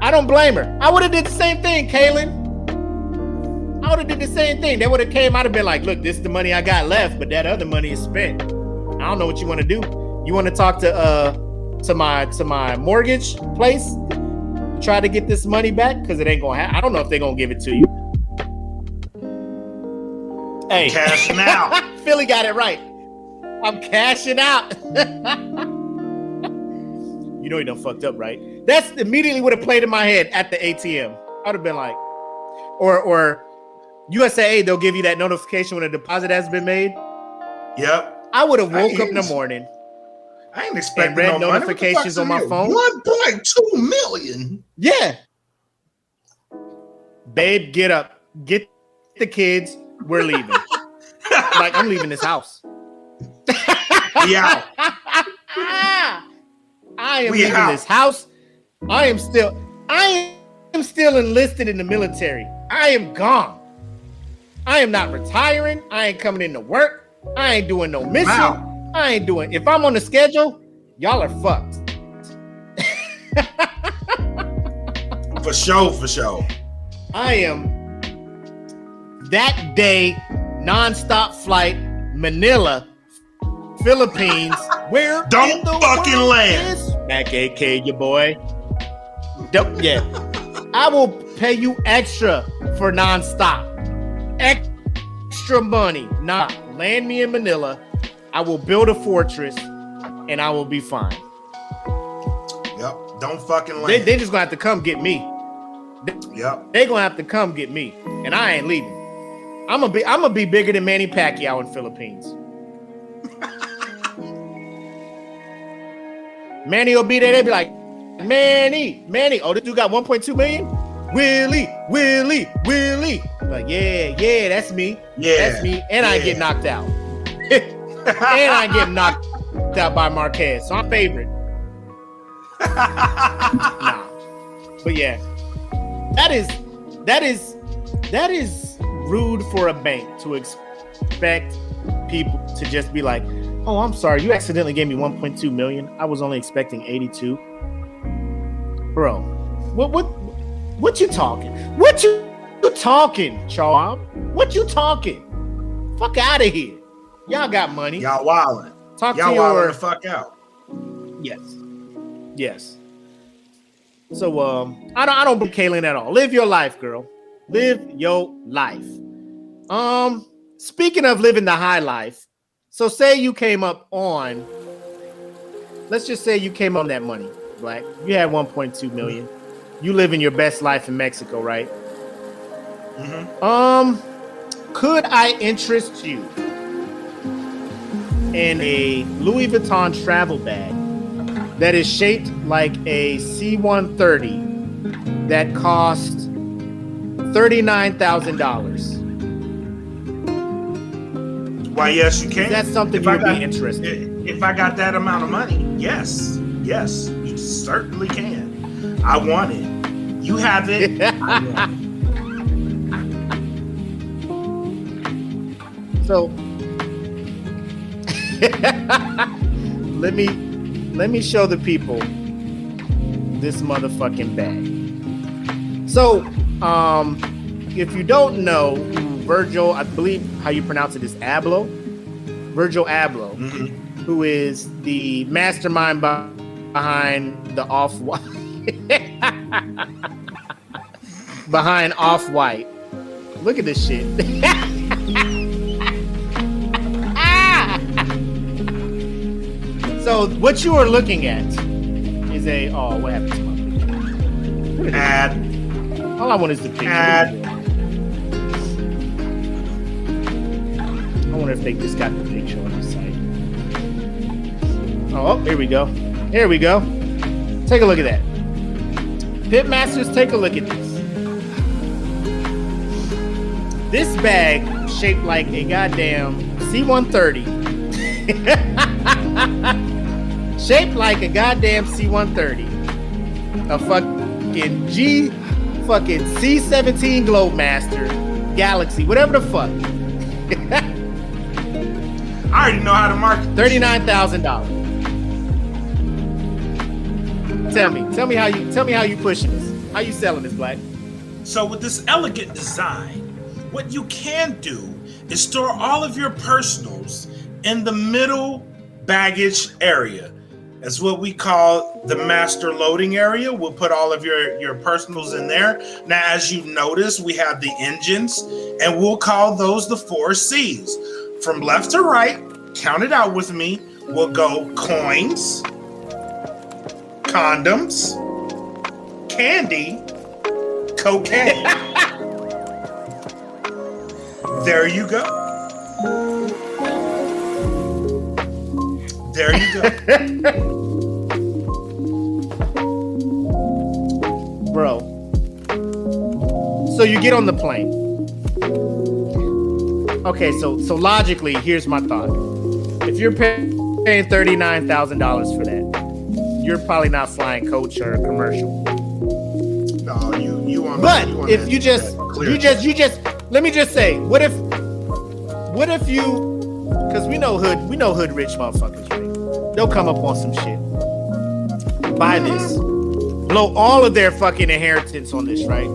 I don't blame her. I would have did the same thing, Kaylin. I would have did the same thing. They would have came. I'd have been like, look, this is the money I got left, but that other money is spent. I don't know what you want to do. You want to talk to my mortgage place? Try to get this money back? Because it ain't gonna happen. I don't know if they're gonna give it to you. Hey, cashing out. Philly got it right. I'm cashing out. You know he done fucked up, right? That's immediately would have played in my head at the ATM. I would have been like, or USAA, they'll give you that notification when a deposit has been made. Yep. I would have woke up in the morning. I ain't expecting and read notifications on my phone. 1.2 million. Yeah. Babe, get up. Get the kids. We're leaving. Like, I'm leaving this house. Yeah. I am leaving this house. I am still enlisted in the military. I am gone. I am not retiring. I ain't coming into work. I ain't doing no mission. Wow. I ain't doing. If I'm on the schedule, y'all are fucked. For sure. I am that day nonstop flight, Manila, Philippines. Where don't fucking land. Back AK, your boy. Yeah. I will pay you extra for nonstop. Extra money. Land me in Manila. I will build a fortress and I will be fine. Yep. Don't fucking land. They just gonna have to come get me. Yep. They gonna have to come get me, and I ain't leaving. I'm gonna be bigger than Manny Pacquiao in Philippines. Manny will be there. They be like, Manny. Oh, this dude got 1.2 million. Willie. Like, yeah, that's me. Yeah, that's me. And I get knocked out. And I get knocked out by Marquez, so I'm favorite. Nah, but yeah, that is rude for a bank to expect people to just be like, oh, I'm sorry, you accidentally gave me 1.2 million. I was only expecting 82. Bro, what you talking? What you talking, Charles? What you talking? Fuck out of here. Y'all got money. Y'all wildin'. Talk Y'all to your wildin' the fuck out. Yes. So I don't believe Kaylin at all. Live your life, girl. Live your life. Speaking of living the high life, so say you came up on, let's just say you came on that money, Black. You had 1.2 million. You living your best life in Mexico, right? Mm-hmm. Could I interest you in a Louis Vuitton travel bag that is shaped like a C-130 that cost $39,000? Why, yes, you can. That's something you'd be interested in. If I got that amount of money, yes, you certainly can. I want it. You have it. I want it. So let me show the people this motherfucking bag. So if you don't know Virgil, I believe how you pronounce it is Abloh, Virgil Abloh, who is the mastermind behind the Off-White. Behind Off-White. Look at this shit. So what you are looking at is what happened to my picture? Ad. All I want is the picture. Ad. I wonder if they just got the picture on the site. Oh, here we go. Here we go. Take a look at that. Pitmasters, take a look at this. This bag shaped like a goddamn C-130. Shaped like a goddamn C-130. A fucking C-17 Globemaster Galaxy, whatever the fuck. I already know how to market. $39,000. Tell me how you pushing this. How you selling this, Black? So with this elegant design, what you can do is store all of your personals in the middle baggage area. That's what we call the master loading area. We'll put all of your personals in there. Now, as you notice, we have the engines, and we'll call those the 4 C's. From left to right, count it out with me. We'll go coins, condoms, candy, cocaine. There you go. There you go. Bro. So you get on the plane. Okay, so logically, here's my thought. If you're paying $39,000 for that, you're probably not flying coach or commercial. No, you want. But if you just let me just say, what if you, because we know hood rich motherfuckers, right? They'll come up on some shit. Buy this. Blow all of their fucking inheritance on this, right?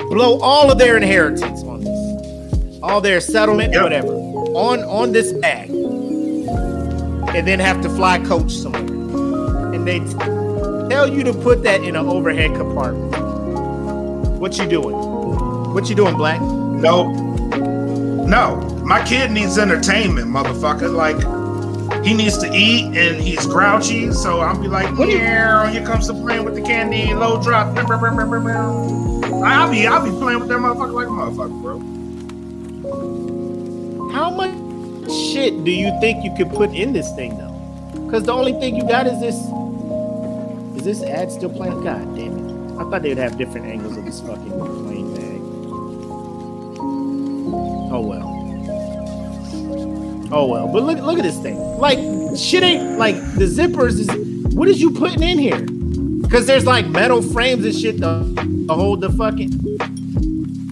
Blow all of their inheritance on this. All their settlement, whatever. On this bag. And then have to fly coach somewhere. And they tell you to put that in an overhead compartment. What you doing? What you doing, Black? No. My kid needs entertainment, motherfucker. Like, he needs to eat and he's grouchy. So I'll be like, yeah, here comes the plane with the candy, low drop. I'll be playing with that motherfucker like a motherfucker, bro. How much shit do you think you could put in this thing though? Because the only thing you got is this. Is this ad still playing? God damn it! I thought they'd have different angles of this fucking plane bag. Oh well. Oh well. But look at this thing. Like shit ain't like the zippers is. What is you putting in here? Because there's like metal frames and shit to hold the fucking.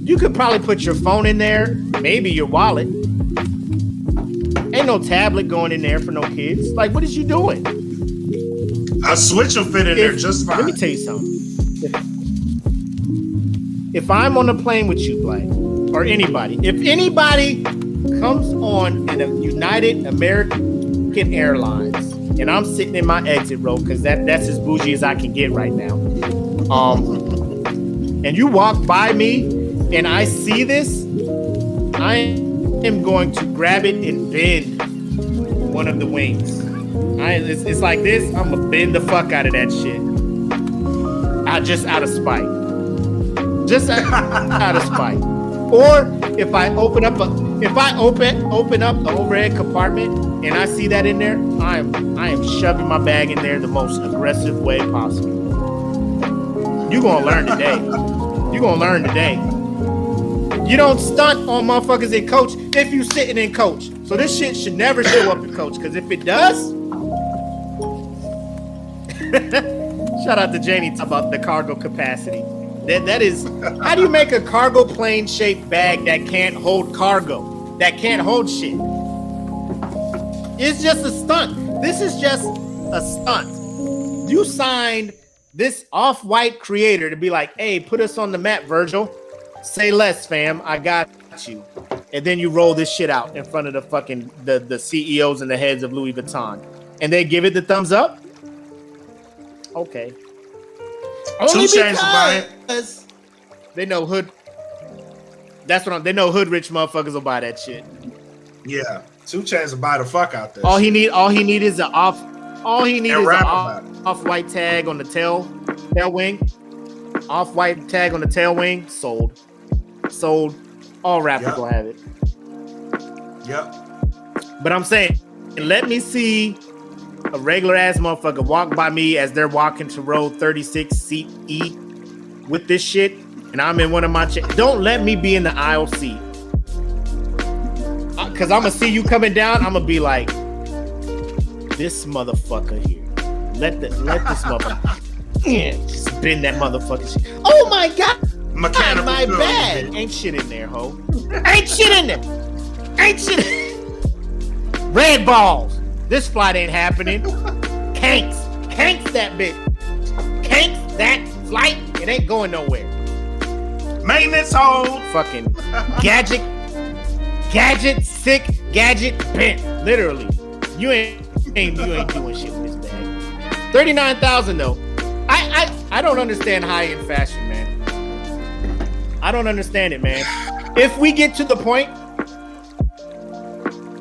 You could probably put your phone in there, maybe your wallet. Ain't no tablet going in there for no kids. Like, what is you doing? A Switch will fit in there just fine. Let me tell you something. If I'm on a plane with you, Blake, or anybody, if anybody comes on a United American Airlines, and I'm sitting in my exit row because that's as bougie as I can get right now, and you walk by me and I see this, I am going to grab it and bend one of the wings. It's like this. I'm gonna bend the fuck out of that shit. Just out of spite. Just out of spite. Or if I open up the overhead compartment and I see that in there, I am shoving my bag in there the most aggressive way possible. You gonna learn today. You don't stunt on motherfuckers in coach if you sitting in coach. So this shit should never show up in coach, because if it does, shout out to Janie about the cargo capacity. That is, how do you make a cargo plane shaped bag that can't hold cargo, that can't hold shit? It's just a stunt. This is just a stunt. You signed this off-white creator to be like, hey, put us on the map, Virgil. Say less, fam. I got you. And then you roll this shit out in front of the fucking the CEOs and the heads of Louis Vuitton, and they give it the thumbs up. Okay. Only because they know hood. That's what they know. Hood rich motherfuckers will buy that shit. Yeah, 2 Chainz will buy the fuck out there. All he need is an off-white tag on the tail wing. Off-white tag on the tail wing. Sold. All rappers will have it. Yep. But I'm saying, let me see a regular ass motherfucker walk by me as they're walking to row 36 seat E with this shit, and I'm in one of my don't let me be in the aisle seat, because I'm gonna see you coming down. I'm gonna be like, this motherfucker here. Let this motherfucker just bend that motherfucker shit. Oh my god, mechanical my bag bitch. Ain't shit in there, ho. Ain't shit in there. Red balls. This flight ain't happening. Kanks that bitch. Kanks that flight. It ain't going nowhere. Maintenance hold. Fucking gadget sick, gadget bent. Literally. You ain't doing shit with this bag. $39,000 though. I don't understand high-end fashion, man. I don't understand it, man. If we get to the point,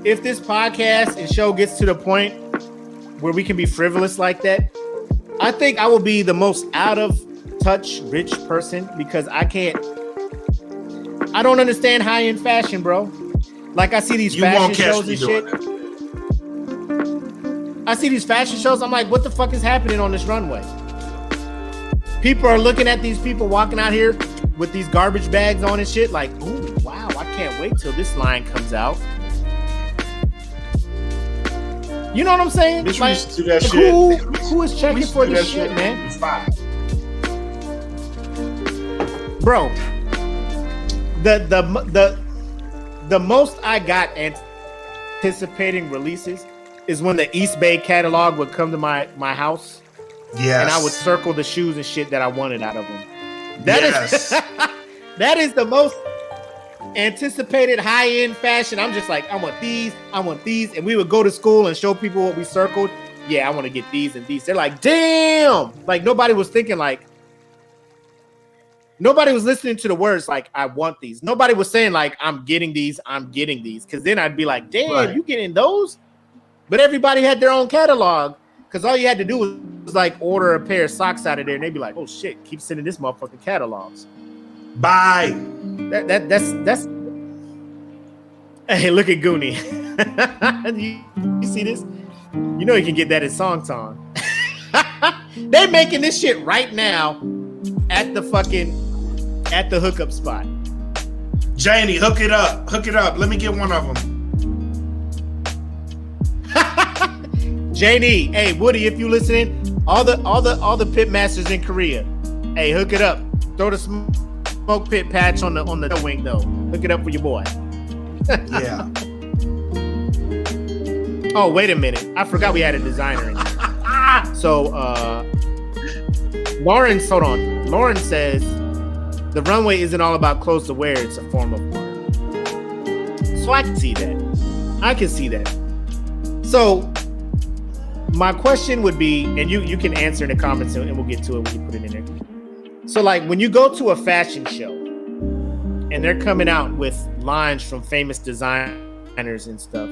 if this podcast and show gets to the point where we can be frivolous like that, I think I will be the most out of touch rich person, because I don't understand high-end fashion, bro. Like I see these fashion shows and shit. I see these fashion shows. I'm like, what the fuck is happening on this runway? People are looking at these people walking out here with these garbage bags on and shit. Like, ooh, wow, I can't wait till this line comes out. You know what I'm saying? Bitch, like, used to do that shit. Who is checking for this shit, man? Bro, the most I got anticipating releases is when the East Bay catalog would come to my house. Yes. And I would circle the shoes and shit that I wanted out of them. That is the most anticipated high-end fashion. I'm just like, I want these, and we would go to school and show people what we circled. Yeah, I want to get these and these. They're like, damn! Like, nobody was thinking like, nobody was listening to the words like, I want these. Nobody was saying like, I'm getting these. Because then I'd be like, damn, right. You getting those? But everybody had their own catalog because all you had to do was like order a pair of socks out of there, and they'd be like, "Oh shit, keep sending this motherfucking catalogs." Bye. That's. Hey, look at Goonie. you see this? You know you can get that in Songtong. They making this shit right now at the hookup spot. Janie, hook it up. Hook it up. Let me get one of them. Janie, hey Woody, if you listening, all the pitmasters in Korea, hey, hook it up. Throw the smoke pit patch on the wing though. Hook it up for your boy. Yeah. Oh, wait a minute. I forgot we had a designer in there. So Lauren says the runway isn't all about clothes to wear, it's a form of art. So I can see that. So my question would be, and you can answer in the comments and we'll get to it when you put it in there. So like when you go to a fashion show and they're coming out with lines from famous designers and stuff,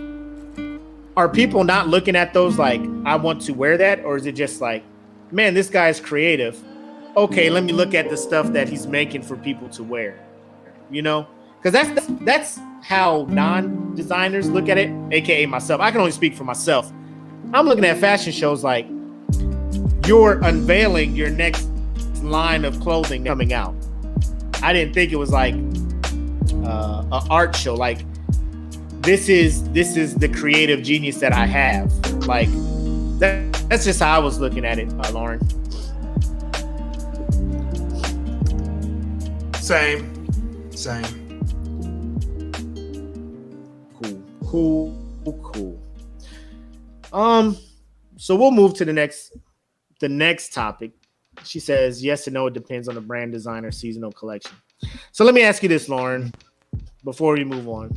are people not looking at those like, I want to wear that? Or is it just like, man, this guy's creative. Okay, let me look at the stuff that he's making for people to wear. You know? Because that's how non-designers look at it, aka myself. I can only speak for myself. I'm looking at fashion shows like you're unveiling your next line of clothing coming out. I didn't think it was like an art show. Like this is the creative genius that I have. Like that's just how I was looking at it, Lauren. Same. Cool. So we'll move to the next topic. She says, yes and no, it depends on the brand, designer, seasonal collection. So let me ask you this, Lauren, before we move on.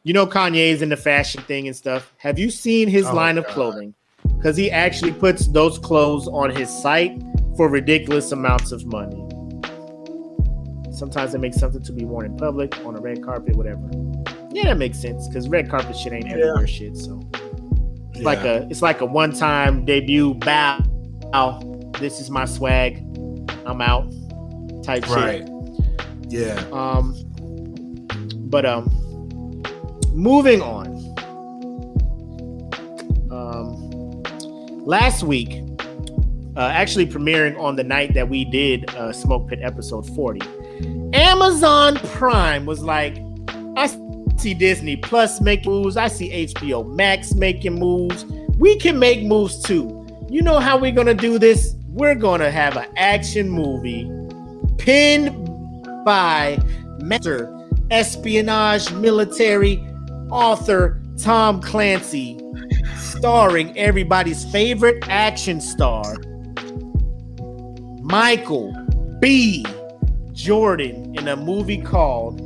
You know Kanye's in the fashion thing and stuff. Have you seen his line of clothing? Because he actually puts those clothes on his site for ridiculous amounts of money. Sometimes it makes something to be worn in public, on a red carpet, whatever. Yeah, that makes sense because red carpet shit ain't everywhere shit. So it's like a one-time debut bow. This is my swag. I'm out. Type shit. Yeah. But moving on. Last week, actually premiering on the night that we did Smoke Pit episode 40, Amazon Prime was like, I see Disney Plus making moves. I see HBO Max making moves. We can make moves too. You know how we're going to do this? We're going to have an action movie pinned by master espionage military author Tom Clancy, starring everybody's favorite action star, Michael B. Jordan, in a movie called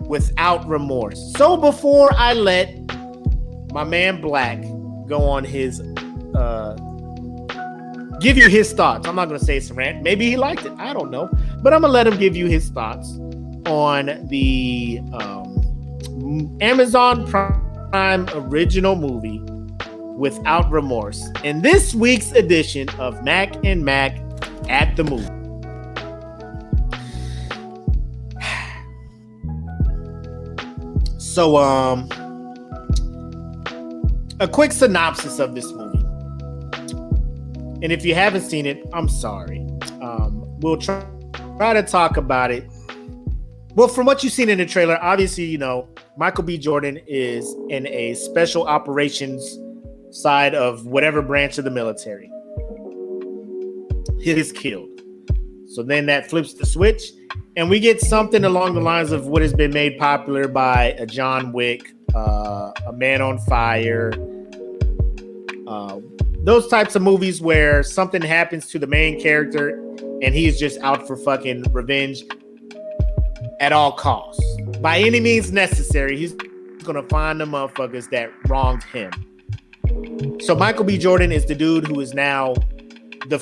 Without Remorse. So before I let my man Black go on his give you his thoughts, I'm not going to say it's a rant. Maybe he liked it. I don't know. But I'm going to let him give you his thoughts on the Amazon Prime original movie Without Remorse in this week's edition of Mac and Mac at the Movie. So, a quick synopsis of this movie. And if you haven't seen it, I'm sorry. We'll try to talk about it. Well, from what you've seen in the trailer, obviously, you know, Michael B. Jordan is in a special operations side of whatever branch of the military. He is killed. So then that flips the switch, and we get something along the lines of what has been made popular by a John Wick, a Man on Fire, those types of movies where something happens to the main character and he's just out for fucking revenge at all costs. By any means necessary, he's going to find the motherfuckers that wronged him. So Michael B. Jordan is the dude who is now the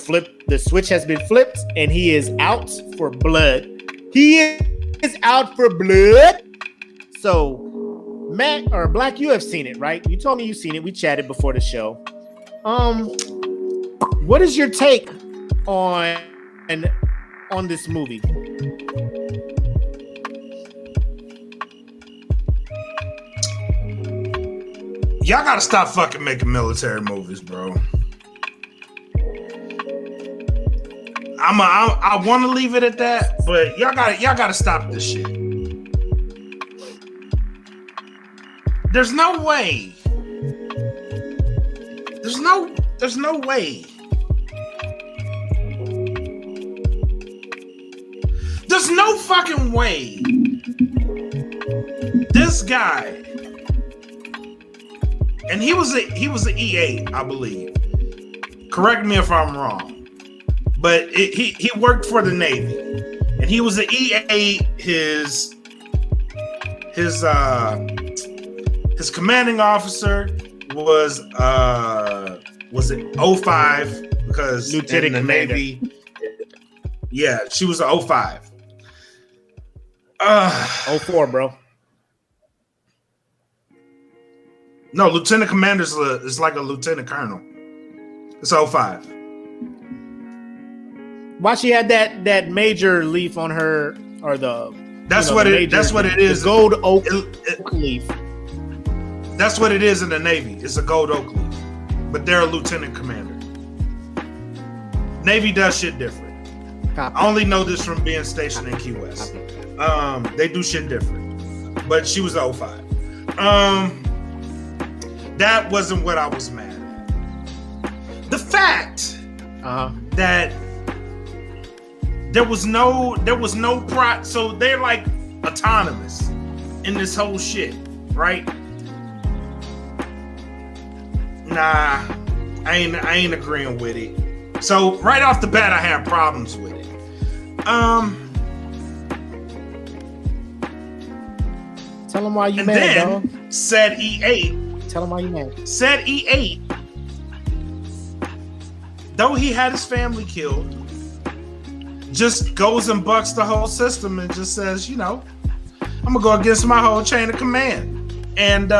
switch has been flipped and he is out for blood. He is out for blood. So Matt or Black, you have seen it, right? You told me you've seen it. We chatted before the show. What is your take on this movie? Y'all gotta stop fucking making military movies, bro. I want to leave it at that, but y'all gotta stop this shit. There's no way. There's no way. There's no fucking way. This guy, and he was an E8, I believe. Correct me if I'm wrong, but he worked for the Navy, and he was an E8. His commanding officer was it 05, because Lieutenant in the Commander. Navy. Yeah, she was a 05. 04, bro. No, Lieutenant Commander is like a Lieutenant Colonel. It's 05. Why she had that major leaf on her, or That's what it is. The gold oak leaf. That's what it is in the Navy. It's a gold oak leaf, but they're a lieutenant commander. Navy does shit different. Copy. I only know this from being stationed in Key West. They do shit different, but she was 05. That wasn't what I was mad at. The fact that there was no so they're like autonomous in this whole shit, right? Nah, I ain't agreeing with it. So right off the bat, I had problems with it. Tell them why you And mad, then dog. said E8. Tell them why you mad. Said E8. Though he had his family killed, just goes and bucks the whole system and just says, you know, I'm gonna go against my whole chain of command. And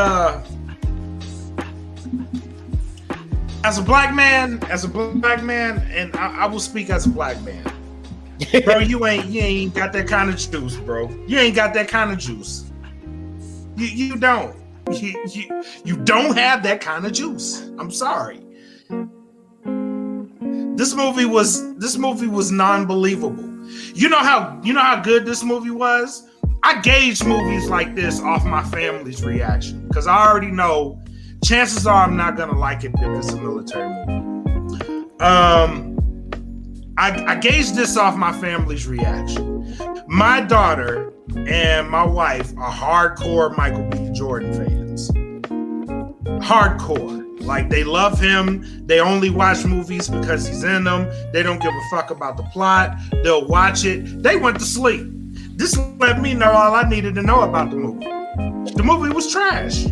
as a black man, and I will speak as a black man, bro, you ain't got that kind of juice, bro. You ain't got that kind of juice. You don't. You don't have that kind of juice. I'm sorry. This movie was non-believable. You know how good this movie was? I gauge movies like this off my family's reaction, because I already know chances are I'm not gonna like it if it's a military movie. I gauged this off my family's reaction. My daughter and my wife are hardcore Michael B. Jordan fans. Hardcore. Like, they love him. They only watch movies because he's in them. They don't give a fuck about the plot. They'll watch it. They went to sleep. This let me know all I needed to know about the movie. The movie was trash.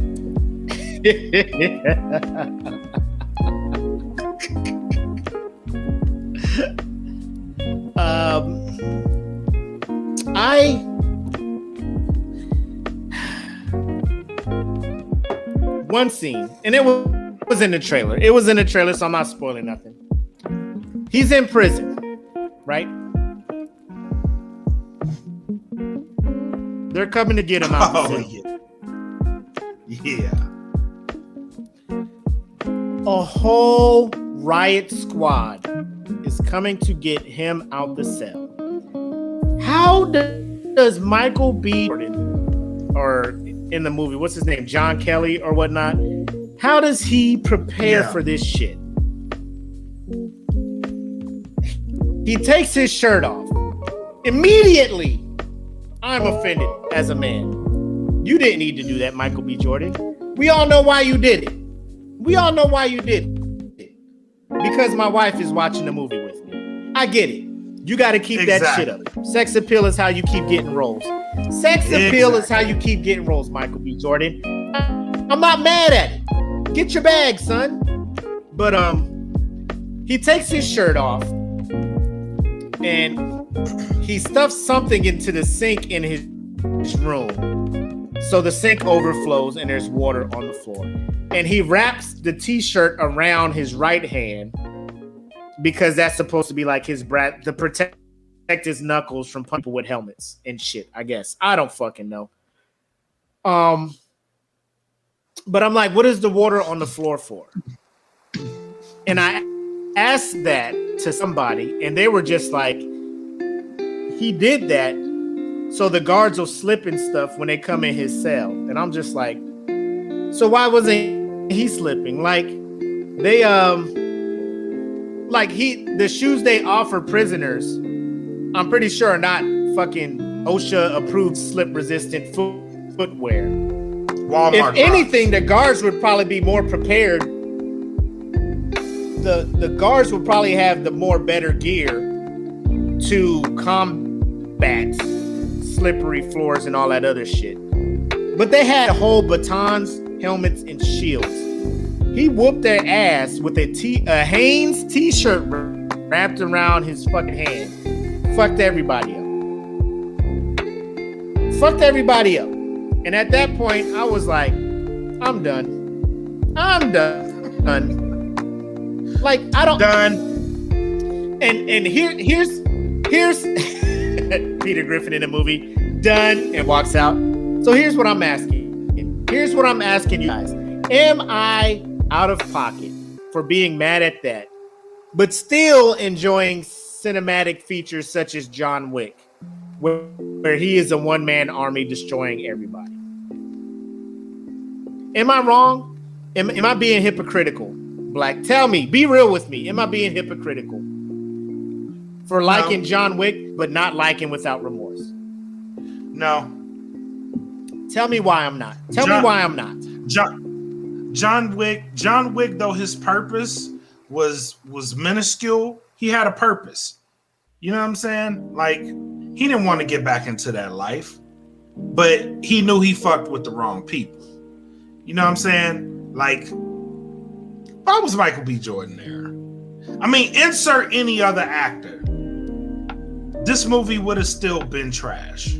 One scene, and it was in the trailer. It was in the trailer, so I'm not spoiling nothing. He's in prison, right? They're coming to get him out. Yeah. A whole riot squad is coming to get him out the cell. How does Michael B. Jordan, or in the movie, what's his name, John Kelly or whatnot, how does he prepare for this shit? He takes his shirt off. Immediately, I'm offended as a man. You didn't need to do that, Michael B. Jordan. We all know why you did it. We all know why you did it. Because my wife is watching the movie with me. I get it. You got to keep that shit up. Sex appeal is how you keep getting roles. Sex appeal is how you keep getting roles, Michael B. Jordan. I'm not mad at it. Get your bag, son. But he takes his shirt off and he stuffs something into the sink in his room. So the sink overflows and there's water on the floor. And he wraps the t-shirt around his right hand because that's supposed to be like his brat to protect his knuckles from people with helmets and shit, I guess. I don't fucking know. But I'm like, what is the water on the floor for? And I asked that to somebody, and they were just like, he did that so the guards will slip and stuff when they come in his cell. And I'm just like, so why wasn't he slipping? Like, they the shoes they offer prisoners, I'm pretty sure are not fucking OSHA approved slip resistant footwear. Walmart. If anything, the guards would probably be more prepared. The guards would probably have the more better gear to combat slippery floors and all that other shit. But they had whole batons, helmets, and shields. He whooped their ass with a Hanes t-shirt wrapped around his fucking hand. Fucked everybody up. And at that point, I was like, I'm done. Like, I don't. Done. And here's Peter Griffin in the movie. Done, and walks out. So here's what I'm asking. Here's what I'm asking you guys. Am I out of pocket for being mad at that, but still enjoying cinematic features such as John Wick, where he is a one-man army destroying everybody? Am I wrong? Am I being hypocritical? Black, tell me, be real with me. Am I being hypocritical for liking John Wick, but not liking Without Remorse? No. Tell me why I'm not. Tell me why I'm not. John Wick, though his purpose was minuscule, he had a purpose. You know what I'm saying? Like, he didn't want to get back into that life, but he knew he fucked with the wrong people. You know what I'm saying? Like, why was Michael B. Jordan there? I mean, insert any other actor. This movie would have still been trash.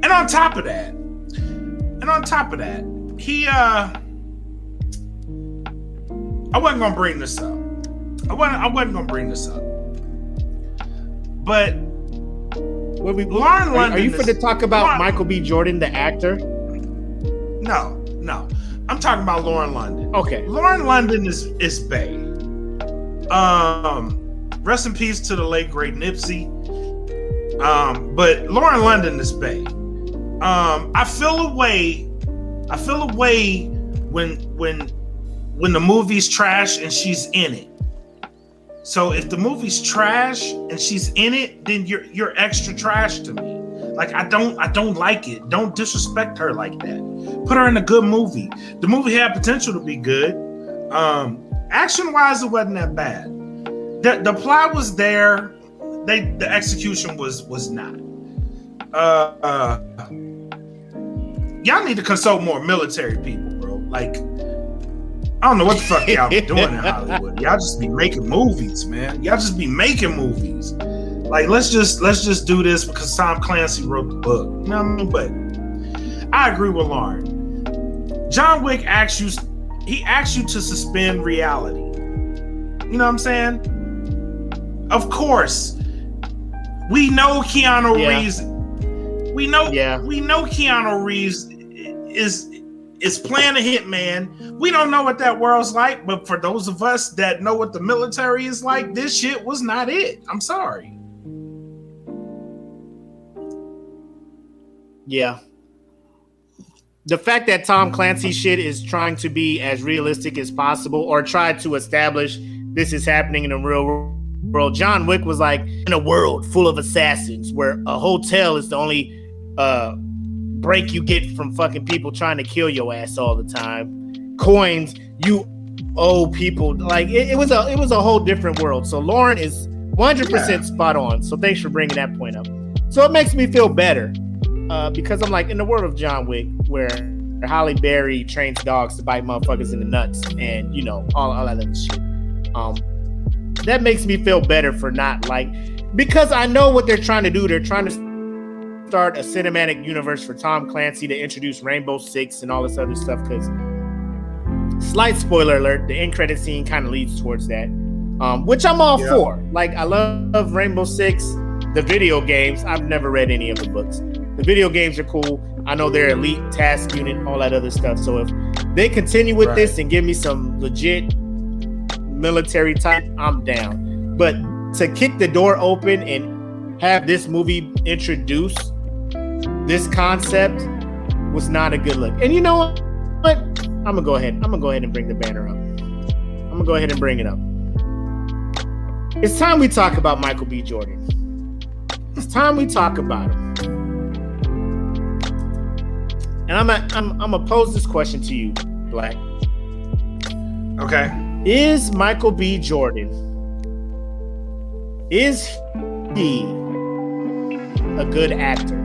And on top of that, he I wasn't gonna bring this up. I wasn't gonna bring this up. But Lauren London. Are you going to talk about Michael B. Jordan, the actor? No. I'm talking about Lauren London. Okay. Lauren London is bae. Rest in peace to the late great Nipsey. But Lauren London is bae. I feel a way when the movie's trash and she's in it. So if the movie's trash and she's in it, then you're extra trash to me. Like, I don't like it. Don't disrespect her like that. Put her in a good movie. The movie had potential to be good. Action wise, it wasn't that bad. The plot was there. The execution was not. Y'all need to consult more military people, bro. Like, I don't know what the fuck y'all be doing in Hollywood. Y'all just be making movies, man. Y'all just be making movies. Like, let's just do this because Tom Clancy wrote the book. You know what I mean? But I agree with Lauren. John Wick asks you to suspend reality. You know what I'm saying? Of course. We know Keanu Reeves. We know Keanu Reeves is playing a hitman. We don't know what that world's like, but for those of us that know what the military is like, this shit was not it. I'm sorry. Yeah. The fact that Tom Clancy shit is trying to be as realistic as possible or try to establish this is happening in the real world. John Wick was like, in a world full of assassins where a hotel is the only break you get from fucking people trying to kill your ass all the time. Coins you owe people. Like, it was a whole different world. So Lauren is 100% spot on. So thanks for bringing that point up. So it makes me feel better. Because I'm like, in the world of John Wick, where Halle Berry trains dogs to bite motherfuckers in the nuts and, you know, all that other shit. That makes me feel better for not like, because I know what they're trying to do. They're trying to start a cinematic universe for Tom Clancy to introduce Rainbow Six and all this other stuff. Because, slight spoiler alert, the end credit scene kind of leads towards that, which I'm all for. Like, I love Rainbow Six, the video games. I've never read any of the books. The video games are cool. I know they're elite task unit, all that other stuff. So if they continue with this and give me some legit military type, I'm down. But to kick the door open and have this movie introduce this concept was not a good look. And you know what? I'm gonna go ahead and bring the banner up. I'm gonna go ahead and bring it up. It's time we talk about Michael B. Jordan. It's time we talk about him. And I'm gonna pose this question to you, Black. Okay. Is Michael B. Jordan, is he a good actor?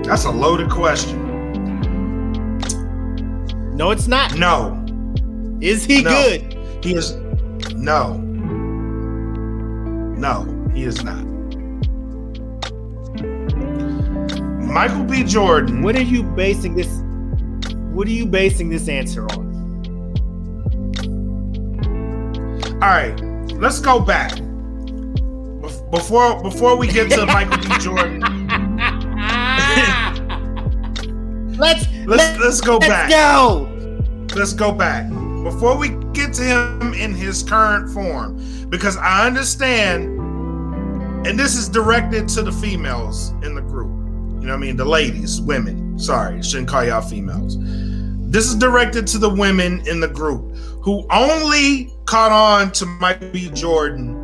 That's a loaded question. No, it's not. No. Is he good? He is. No. No, he is not. Michael B. Jordan. What are you basing this answer on? All right, let's go back. Before we get to Michael B. Jordan. Let's go back. Let's go back. Before we get to him in his current form, because I understand, and this is directed to the females in the group. You know what I mean? The ladies, women. Sorry, shouldn't call y'all females. This is directed to the women in the group who only caught on to Michael B. Jordan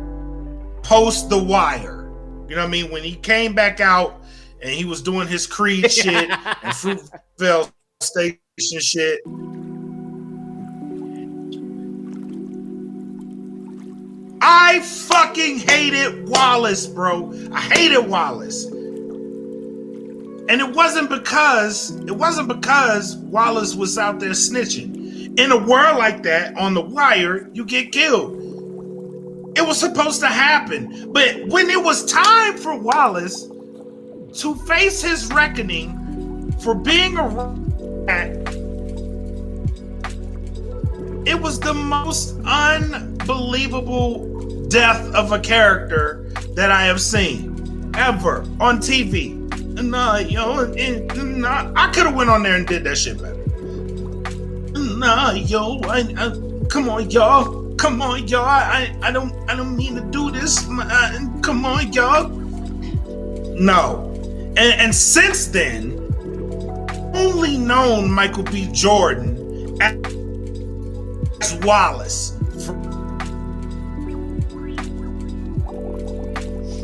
post The Wire. You know what I mean? When he came back out and he was doing his Creed shit and Fruitvale Station shit. I fucking hated Wallace, bro. I hated Wallace. And it wasn't because Wallace was out there snitching. In a world like that, on The Wire, you get killed. It was supposed to happen. But when it was time for Wallace to face his reckoning for being a rat, it was the most unbelievable death of a character that I have seen ever on TV. Nah, yo, I could have went on there and did that shit better. Nah, yo, come on, y'all. Come on, y'all. I don't mean to do this. Come on, y'all. No. And since then, only known Michael B. Jordan as Wallace from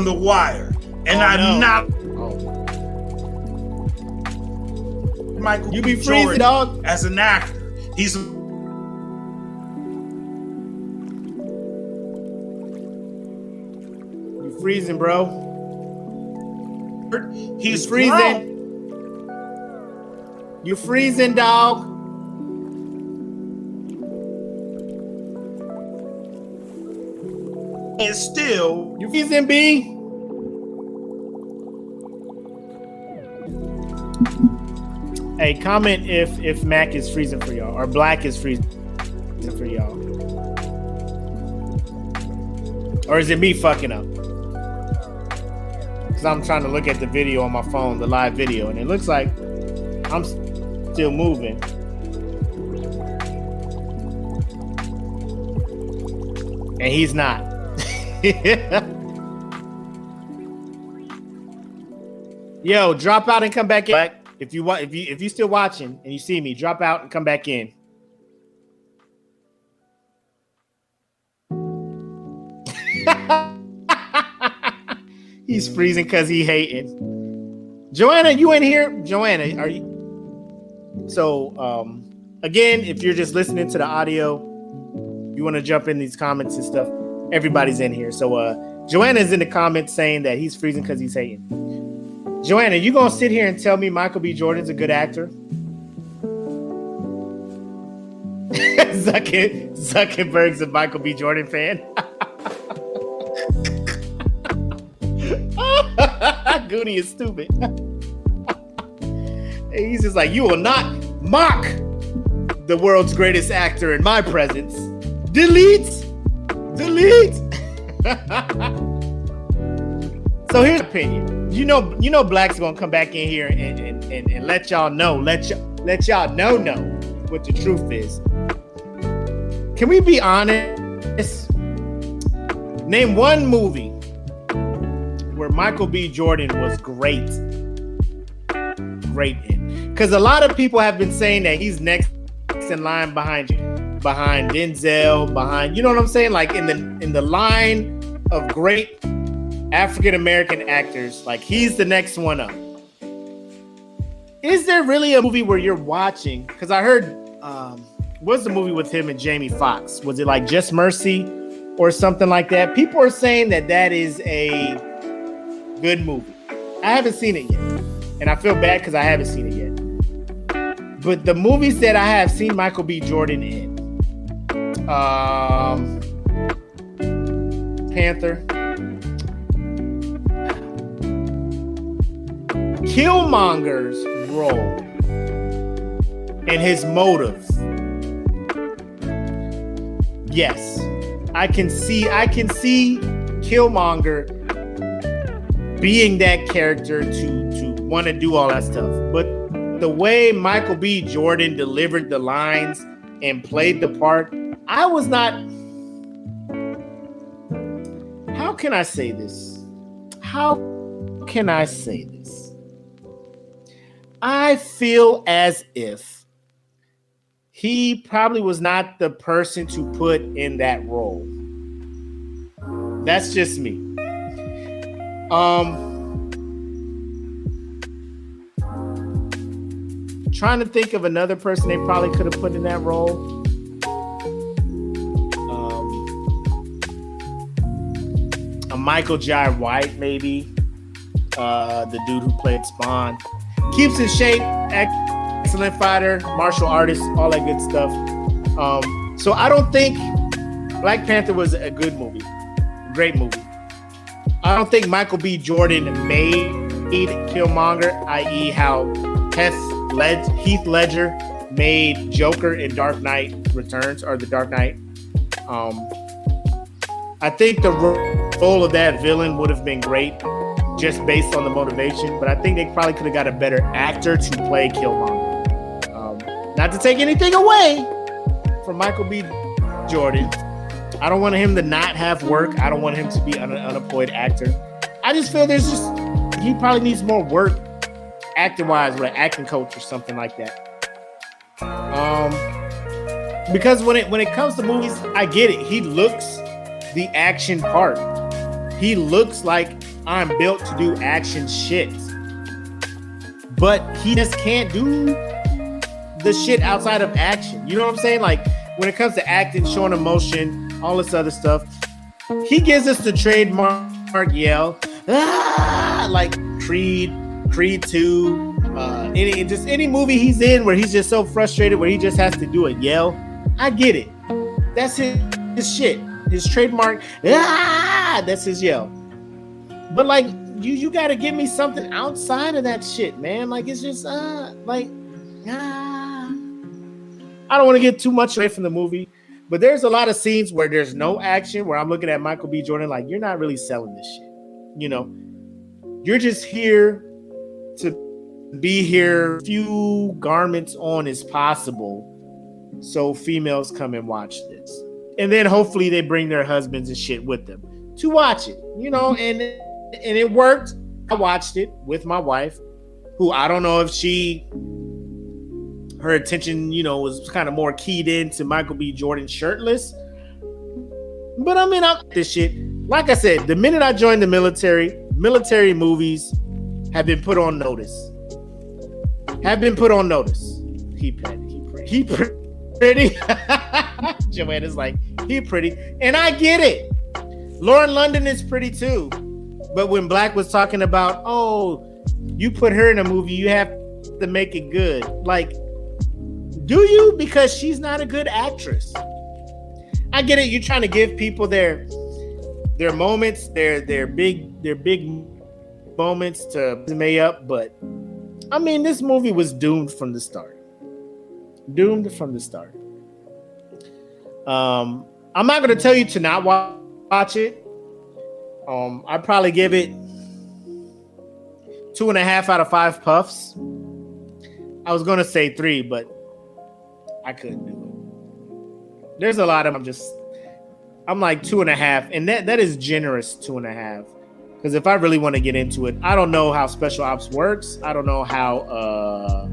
The Wire. And not Michael B. be freezing, Jordan dog. as an actor. He's You freezing, bro. He's freezing. You freezing, dog. And still, You freezing, B? Hey, comment if Mac is freezing for y'all or Black is freezing for y'all. Or is it me fucking up? Because I'm trying to look at the video on my phone, the live video, and it looks like I'm still moving. And he's not. Yo, drop out and come back in. If you still watching and you see me, drop out and come back in. He's freezing because he hating. Joanna, you in here? Joanna, are you? So, again, if you're just listening to the audio, you want to jump in these comments and stuff, everybody's in here. So, Joanna's in the comments saying that he's freezing because he's hating. Joanna, you gonna sit here and tell me Michael B. Jordan's a good actor? Zuckerberg's a Michael B. Jordan fan. Goonie is stupid. He's just like, you will not mock the world's greatest actor in my presence. Delete. So here's my opinion. You know, Black's gonna come back in here and let y'all know what the truth is. Can we be honest? Name one movie where Michael B. Jordan was great in. Because a lot of people have been saying that he's next in line behind Denzel, behind, you know what I'm saying? Like in the line of great African American actors, like he's the next one up. Is there really a movie where you're watching? Because I heard, what's the movie with him and Jamie Foxx? Was it like Just Mercy or something like that? People are saying that is a good movie. I haven't seen it yet, and I feel bad because I haven't seen it yet. But the movies that I have seen Michael B. Jordan in, Panther, Killmonger's role and his motives. Yes, I can see Killmonger being that character to want to do all that stuff. But the way Michael B. Jordan delivered the lines and played the part, I was not. How can I say this? I feel as if he probably was not the person to put in that role. That's just me. Trying to think of another person they probably could have put in that role. A Michael Jai White, maybe. The dude who played Spawn. Keeps in shape, excellent fighter, martial artist, all that good stuff. So I don't think Black Panther was a good movie. Great movie. I don't think Michael B. Jordan made Killmonger, i.e. how Heath Ledger made Joker in Dark Knight Returns, or The Dark Knight. I think the role of that villain would have been great just based on the motivation, but I think they probably could have got a better actor to play Killmonger. Not to take anything away from Michael B. Jordan. I don't want him to not have work. I don't want him to be an unemployed actor. I just feel he probably needs more work acting-wise with an acting coach or something like that. Because when it comes to movies, I get it. He looks the action part. He looks like I'm built to do action shit. But he just can't do the shit outside of action. You know what I'm saying? Like when it comes to acting, showing emotion, all this other stuff, he gives us the trademark yell, like Creed 2, any movie he's in where he's just so frustrated where he just has to do a yell. I get it. That's his shit. His trademark, that's his yell. But like you gotta give me something outside of that shit, man. Like it's just I don't want to get too much away from the movie, but there's a lot of scenes where there's no action where I'm looking at Michael B. Jordan like, you're not really selling this shit. You know, you're just here to be here, few garments on as possible, so females come and watch this. And then hopefully they bring their husbands and shit with them to watch it, you know, and it worked. I watched it with my wife, who I don't know if her attention, you know, was kind of more keyed into Michael B. Jordan shirtless. But I mean, this shit, like I said, the minute I joined the military movies have been put on notice. He pretty. Joanna's like, he pretty. And I get it. Lauren London is pretty too. But when Black was talking about, oh, you put her in a movie, you have to make it good. Like, Do you? Because she's not a good actress. I get it. You're trying to give people their moments, their big moments to resume up, but I mean, this movie was doomed from the start. Doomed from the start. I'm not going to tell you to not watch it. I'd probably give it 2.5 out of 5 puffs. I was going to say 3, but I couldn't do it. There's a lot of I'm like 2.5, and that is generous 2.5. Because if I really want to get into it, I don't know how Special Ops works. I don't know how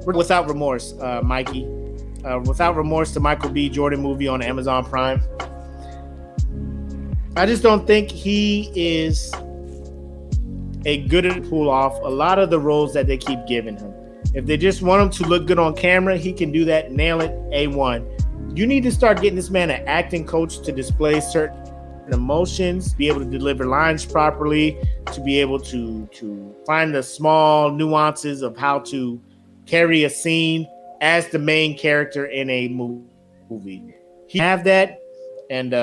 Without Remorse, Mikey. Without Remorse, the Michael B. Jordan movie on Amazon Prime. I just don't think he is a good at pull off a lot of the roles that they keep giving him. If they just want him to look good on camera, he can do that, nail it, A1. You need to start getting this man an acting coach to display certain emotions, be able to deliver lines properly, to be able to find the small nuances of how to carry a scene as the main character in a movie. He have that, and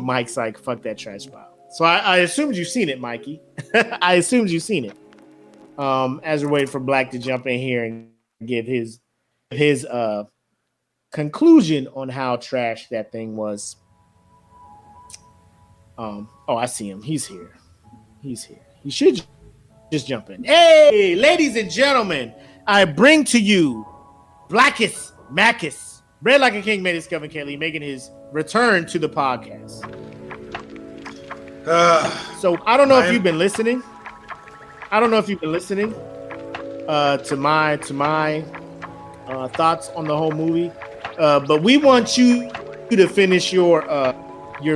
Mike's like, fuck that trash pile. So I assumed you've seen it, Mikey. I assumed you've seen it. As we're waiting for Black to jump in here and give his conclusion on how trash that thing was. I see him. He's here. He should just jump in. Hey, ladies and gentlemen, I bring to you Blackest Macus, Bread Like a King, made his Kevin Kelly, making his return to the podcast. So I don't know if you've been listening. To my thoughts on the whole movie, but we want you to finish your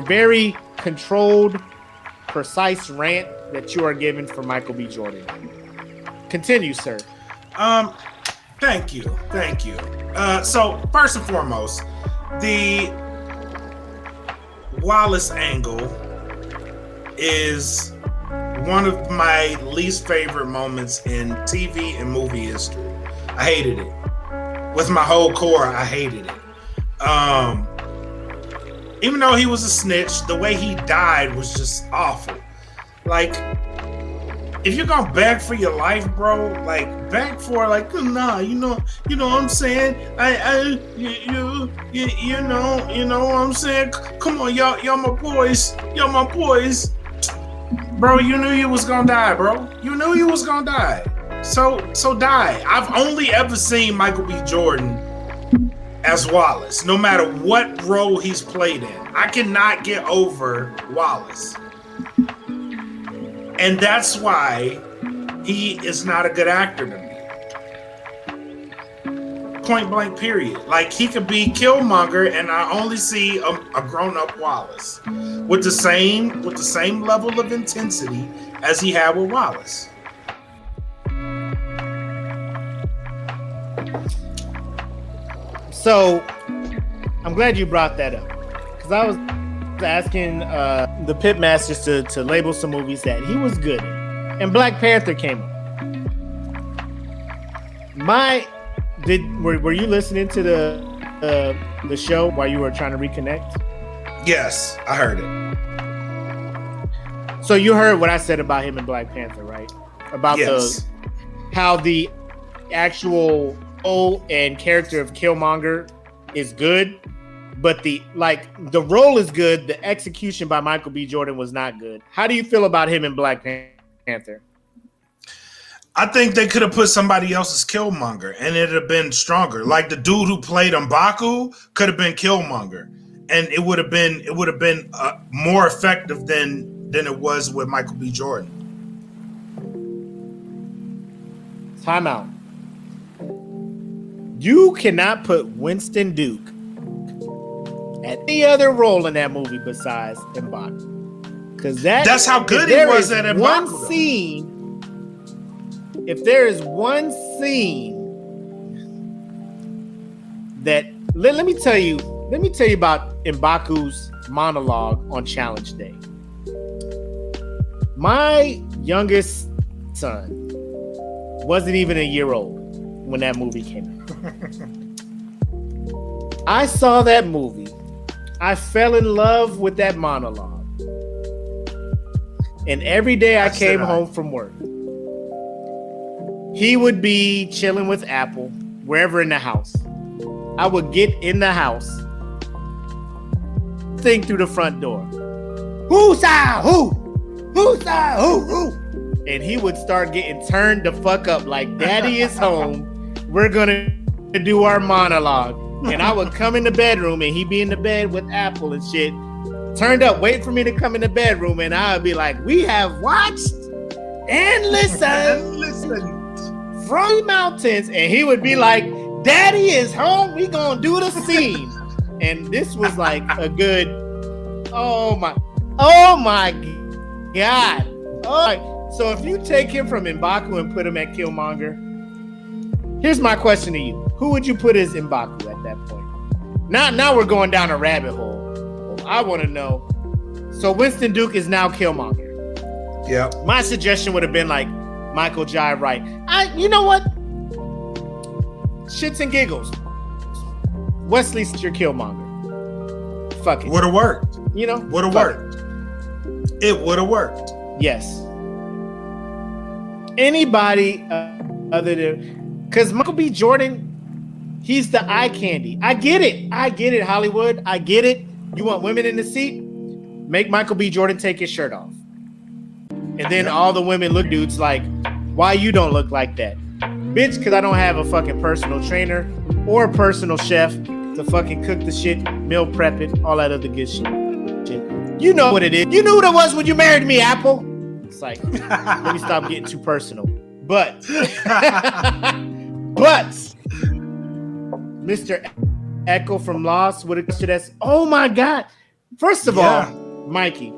very controlled, precise rant that you are given for Michael B. Jordan. Continue, sir. Thank you. So first and foremost, the Wallace angle is one of my least favorite moments in TV and movie history. I hated it. With my whole core, I hated it. Even though he was a snitch, the way he died was just awful. Like, if you're gonna beg for your life, bro, like beg for nah, you know what I'm saying? You know what I'm saying? Come on, y'all my boys. Bro, you knew you was gonna die, bro. You knew you was gonna die. So die. I've only ever seen Michael B. Jordan as Wallace, no matter what role he's played in. I cannot get over Wallace. And that's why he is not a good actor to me. Point blank, period. Like, he could be Killmonger, and I only see a grown-up Wallace with the same level of intensity as he had with Wallace. So I'm glad you brought that up, because I was asking the Pitmasters to label some movies that he was good in, and Black Panther came up. Were you listening to the show while you were trying to reconnect? Yes, I heard it. So you heard what I said about him in Black Panther, right? About how the actual role and character of Killmonger is good, but the role is good. The execution by Michael B. Jordan was not good. How do you feel about him in Black Panther? I think they could have put somebody else as Killmonger, and it'd have been stronger. Like the dude who played M'Baku could have been Killmonger, and it would have been more effective than it was with Michael B. Jordan. Time out. You cannot put Winston Duke at any other role in that movie besides M'Baku, because that's how good he was at M'Baku. If there is one scene that let me tell you about M'Baku's monologue on Challenge Day. My youngest son wasn't even a year old when that movie came out. I saw that movie. I fell in love with that monologue. And every day I came home from work, he would be chilling with Apple, wherever in the house. I would get in the house, thing through the front door. Who's out? Who? Who's out? Who? And he would start getting turned the fuck up like, Daddy is home. We're gonna do our monologue. And I would come in the bedroom and he'd be in the bed with Apple and shit, turned up, wait for me to come in the bedroom, and I would be like, we have watched and listened from the mountains. And he would be like, Daddy is home. We gonna do the scene. And this was like a good, oh my God. So if you take him from M'Baku and put him at Killmonger, here's my question to you. Who would you put as M'Baku at that point? Now we're going down a rabbit hole. I want to know. So Winston Duke is now Killmonger. Yeah. My suggestion would have been like Michael Jai Wright. You know what? Shits and giggles. Wesley's your Killmonger. Fuck it. Would have worked. You know? Would have worked. It would have worked. Yes. Anybody other than, because Michael B. Jordan, he's the eye candy. I get it, Hollywood. I get it. You want women in the seat? Make Michael B. Jordan take his shirt off. And then all the women look dudes like, why you don't look like that? Bitch, because I don't have a fucking personal trainer or a personal chef to fucking cook the shit, meal prep it, all that other good shit. You know what it is. You knew what it was when you married me, Apple. It's like, let me stop getting too personal. But Mr. Echo from Lost would have said, that's, oh my God. First of all, Mikey,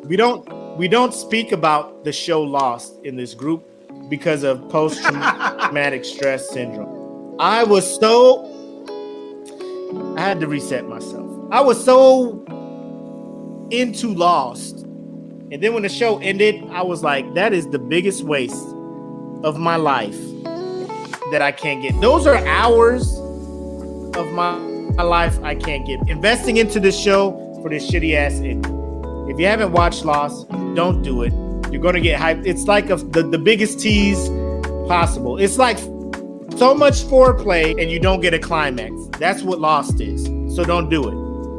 we don't speak about the show Lost in this group because of post-traumatic stress syndrome. I had to reset myself. I was so into Lost. And then when the show ended, I was like, that is the biggest waste of my life that I can't get. Those are hours of my life I can't get. Investing into this show for this shitty ass ending. If you haven't watched Lost, don't do it. You're going to get hyped. It's like the biggest tease possible. It's like so much foreplay and you don't get a climax. That's what Lost is. So don't do it,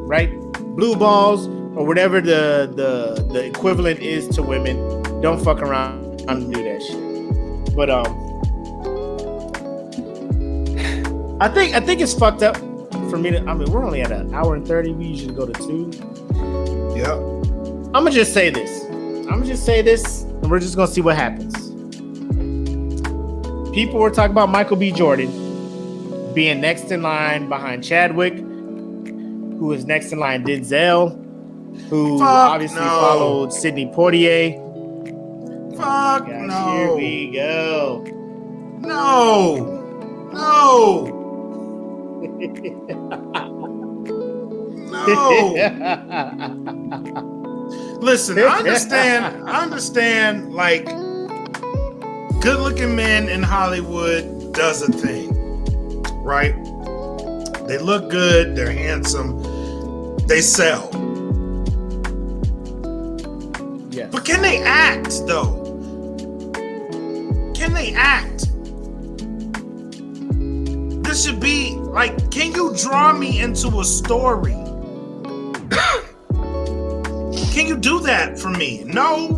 right? Blue balls or whatever the equivalent is to women. Don't fuck around and do that shit. But I think it's fucked up for me to. I mean, we're only at an hour and 30. We usually go to 2. Yeah. I'm gonna just say this, and we're just gonna see what happens. People were talking about Michael B. Jordan being next in line behind Chadwick, who is next in line Denzel, who obviously followed Sidney Poitier. Fuck gosh, no. Here we go. No. Listen, I understand, like, good-looking men in Hollywood does a thing, right? They look good, they're handsome, they sell. Yes. But can they act, though? Can they act? This should be, like, can you draw me into a story? Can you do that for me? No.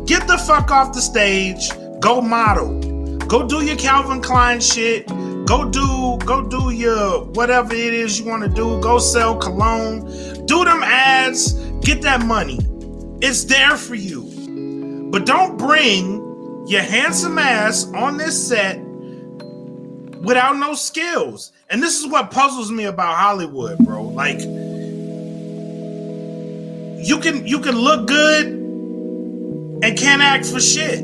Get the fuck off the stage. Go model. Go do your Calvin Klein shit. Go do your whatever it is you want to do. Go sell cologne. Do them ads. Get that money. It's there for you. But don't bring your handsome ass on this set without no skills. And this is what puzzles me about Hollywood, bro. Like, you can look good and can't act for shit.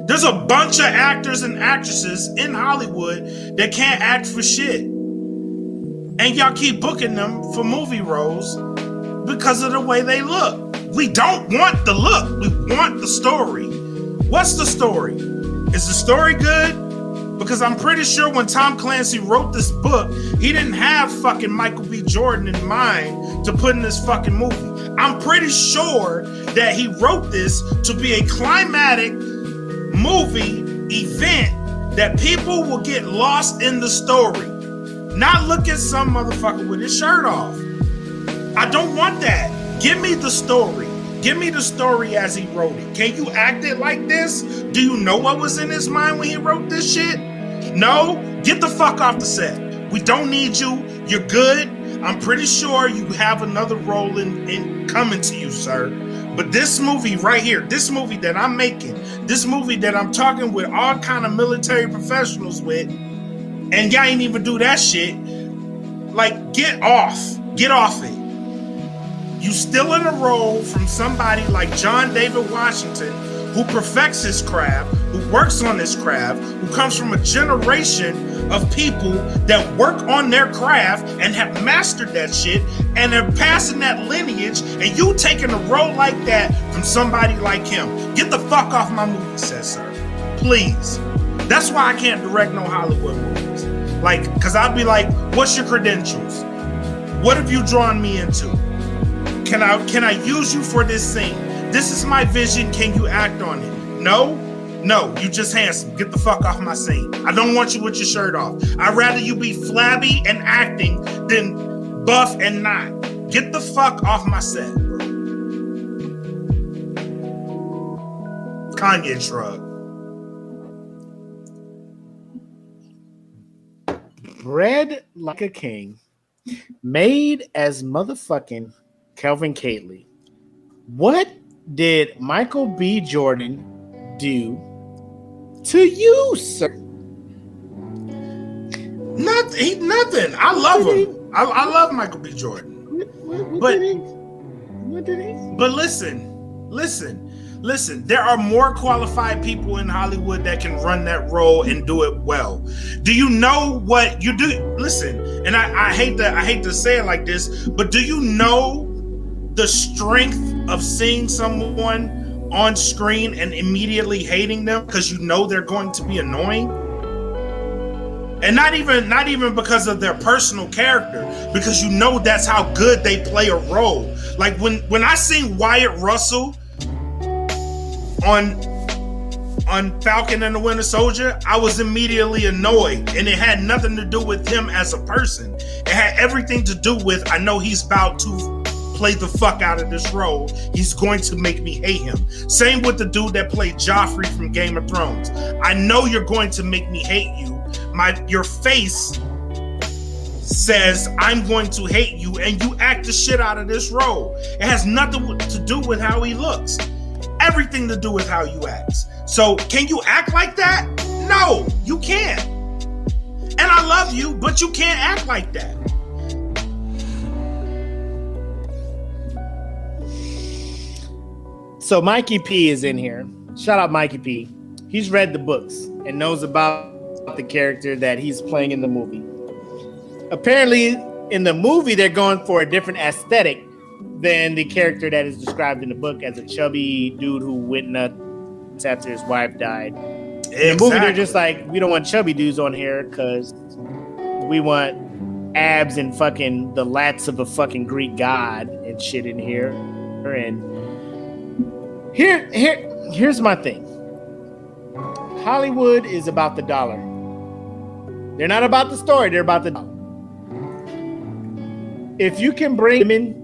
There's a bunch of actors and actresses in Hollywood that can't act for shit. And y'all keep booking them for movie roles because of the way they look. We don't want the look. We want the story. What's the story? Is the story good? Because I'm pretty sure when Tom Clancy wrote this book, he didn't have fucking Michael B. Jordan in mind to put in this fucking movie. I'm pretty sure that he wrote this to be a climatic movie event that people will get lost in the story. Not look at some motherfucker with his shirt off. I don't want that. Give me the story. Give me the story as he wrote it. Can you act it like this? Do you know what was in his mind when he wrote this shit? No? Get the fuck off the set. We don't need you. You're good. I'm pretty sure you have another role in coming to you, sir. But this movie right here, this movie that I'm making, this movie that I'm talking with all kind of military professionals with, and y'all ain't even do that shit. Like, get off it. You still in a role from somebody like John David Washington, who perfects his craft, who works on his craft, who comes from a generation of people that work on their craft and have mastered that shit, and they're passing that lineage, and you taking a role like that from somebody like him. Get the fuck off my movie set, sir. Please. That's why I can't direct no Hollywood movies. Like, because I'd be like, what's your credentials? What have you drawn me into? Can I use you for this scene? This is my vision. Can you act on it? No, you just handsome. Get the fuck off my scene. I don't want you with your shirt off. I'd rather you be flabby and acting than buff and not. Get the fuck off my set, bro. Kanye shrug. Bred like a king, made as motherfucking Kelvin Catley. What did Michael B. Jordan do to you, sir? Nothing. I love him. I love Michael B. Jordan. What did he? But listen. There are more qualified people in Hollywood that can run that role and do it well. Do you know what you do? Listen, and I hate to say it like this, but do you know the strength of seeing someone on screen and immediately hating them because you know they're going to be annoying? And not even because of their personal character, because you know that's how good they play a role. Like when I seen Wyatt Russell on Falcon and the Winter Soldier, I was immediately annoyed, and it had nothing to do with him as a person. It had everything to do with, I know he's about to play the fuck out of this role. He's going to make me hate him. Same with the dude that played Joffrey from Game of Thrones. I know you're going to make me hate you. Your face says I'm going to hate you, and you act the shit out of this role. It has nothing to do with how he looks. Everything to do with how you act. So can you act like that? No, you can't. And I love you, but you can't act like that. So Mikey P is in here. Shout out Mikey P. He's read the books and knows about the character that he's playing in the movie. Apparently, in the movie, they're going for a different aesthetic than the character that is described in the book as a chubby dude who went nuts after his wife died. Exactly. In the movie, they're just like, we don't want chubby dudes on here because we want abs and fucking the lats of a fucking Greek god and shit in here. And here's my thing. Hollywood is about the dollar. They're not about the story, they're about the dollar. If you can bring women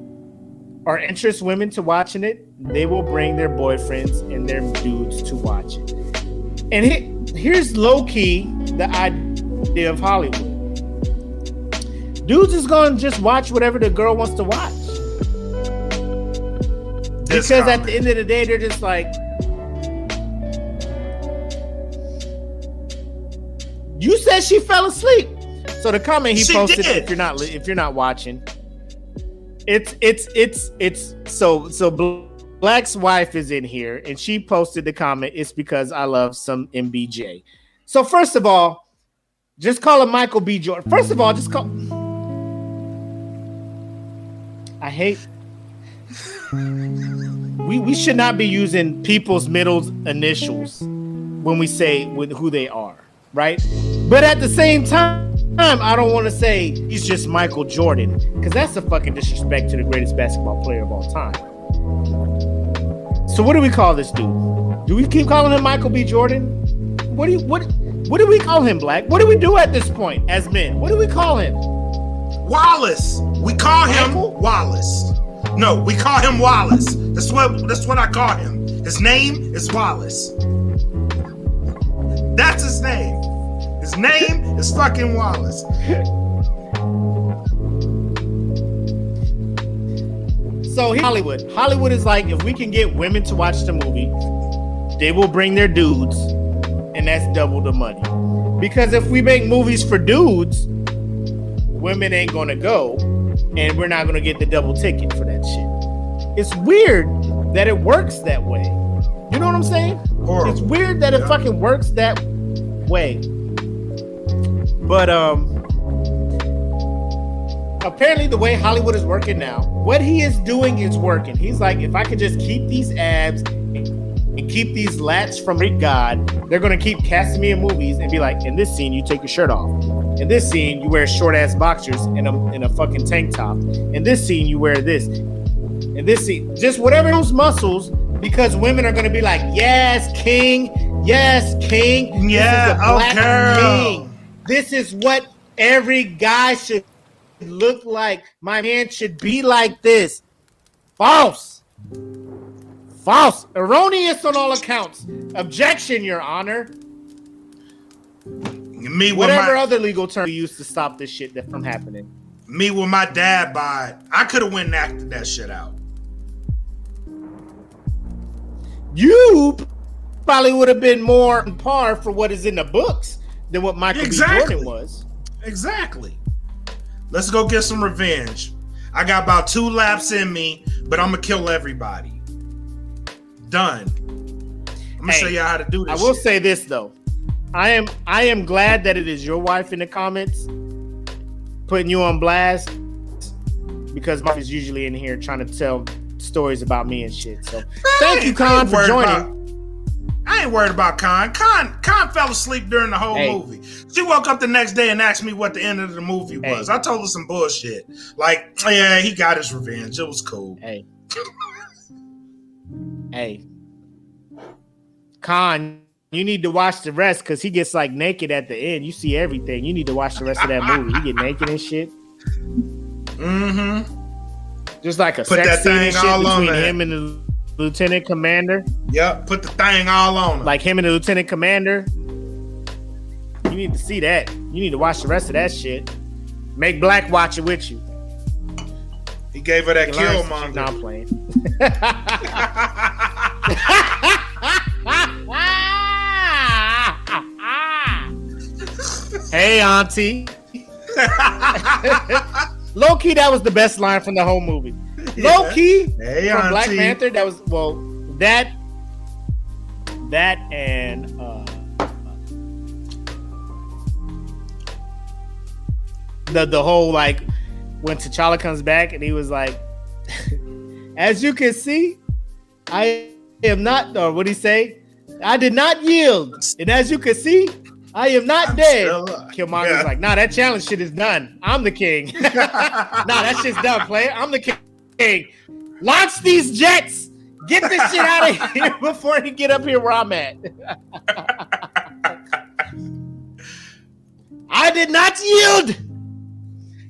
or interest women to watching it, they will bring their boyfriends and their dudes to watch it. And here's low-key the idea of Hollywood. Dudes is gonna just watch whatever the girl wants to watch. Because at the end of the day, they're just like, you said she fell asleep. So the comment he posted, if you're not watching, it's so Black's wife is in here and she posted the comment, it's because I love some MBJ. So first of all, just call him Michael B. Jordan. First of all, just call. I hate. We should not be using people's middle initials when we say who they are. right? But at the same time, I don't want to say he's just Michael Jordan, because that's a fucking disrespect to the greatest basketball player of all time. So what do we call this dude? Do we keep calling him Michael B. Jordan? What do we call him, Black? What do we do at this point as men? What do we call him? Wallace. We call him Michael? Wallace. No, we call him Wallace. That's what I call him. His name is Wallace. That's his name. His name is fucking Wallace. So Hollywood. Hollywood is like, if we can get women to watch the movie, they will bring their dudes, and that's double the money. Because if we make movies for dudes, women ain't gonna go, and we're not gonna get the double ticket for that shit. It's weird that it works that way. You know what I'm saying? Horrible. It's weird that it fucking works that way. But apparently the way Hollywood is working now, what he is doing is working. He's like, if I could just keep these abs and keep these lats from God, they're gonna keep casting me in movies and be like, in this scene you take your shirt off. In this scene you wear short ass boxers and a fucking tank top. In this scene you wear this. In this scene, just whatever those muscles, because women are gonna be like, yes, king, yes, king. Yeah, this is a black girl. king. This is what every guy should look like. My man should be like this. False. False. Erroneous on all accounts. Objection, Your Honor. Me with Whatever my, other legal term we use to stop this shit from happening. Me with my dad by, I could have went and acted that shit out. You probably would have been more on par for what is in the books than what Michael B. Jordan was. Exactly. Let's go get some revenge. I got about 2 laps in me, but I'm gonna kill everybody. Done. I'm gonna show y'all how to do this. I will shit. say this though. I am glad that it is your wife in the comments putting you on blast, because my wife is usually in here trying to tell stories about me and shit. So thank you, Khan, for joining. I ain't worried about Khan. Khan fell asleep during the whole movie. She woke up the next day and asked me what the end of the movie was. I told her some bullshit. Like, yeah, he got his revenge. It was cool. Hey. Khan, you need to watch the rest, because he gets like naked at the end. You see everything. You need to watch the rest of that movie. He get naked and shit. Mm-hmm. Just like a Put sex that scene thing and shit all between on him and the lieutenant commander. Yep, put the thing all on him. Like him and the lieutenant commander. You need to see that. You need to watch the rest of that shit. Make Black watch it with you. He gave her that kill monger. Not playing. Hey, auntie. Low key, that was the best line from the whole movie. Yeah. Low key, hey, from auntie. Black Panther, that was that and the whole, like, when T'Challa comes back and he was like, as you can see, I am not, or what he say? I did not yield, and as you can see, I am not dead. Killmonger's like, nah, that challenge shit is done. I'm the king. Nah, that shit's done, player. I'm the king. Launch these jets. Get this shit out of here before he get up here where I'm at. I did not yield.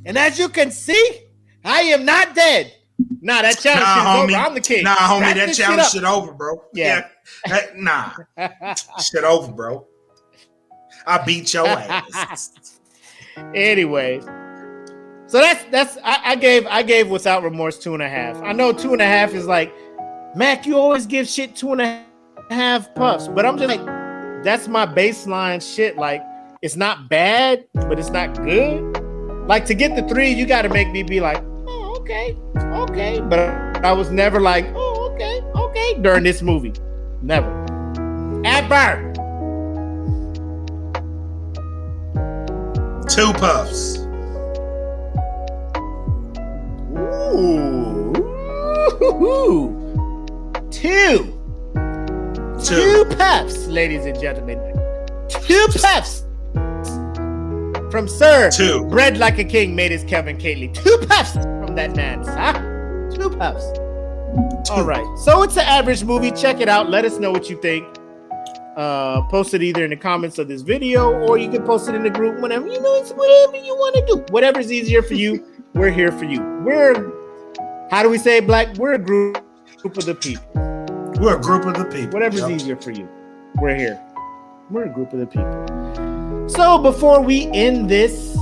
And as you can see, I am not dead. Nah, that challenge shit is over. I'm the king. Nah, homie, Wrap that this challenge shit shit over, bro. Yeah. Nah. Shit over, bro. I beat your ass. Anyway, so that's I gave Without Remorse 2.5. I know 2.5 is like, Mac, you always give shit 2.5 puffs, but I'm just like, that's my baseline shit. Like, it's not bad, but it's not good. Like, to get the 3, you got to make me be like, oh, okay, but I was never like, oh, okay during this movie. Never. Ever. 2 puffs. Ooh. 2 puffs, ladies and gentlemen. 2 puffs. from Sir. 2. Bread like a king made his Kelvin Cayley. 2 puffs from that man, huh? 2 puffs. All right. So it's an average movie. Check it out. Let us know what you think. Post it either in the comments of this video or you can post it in the group whenever you know. It's whatever you want to do. Whatever's easier for you. We're here for you. How do we say it, Black? We're a group of the people. We're a group of the people. Whatever's easier for you. We're here. We're a group of the people. So before we end this,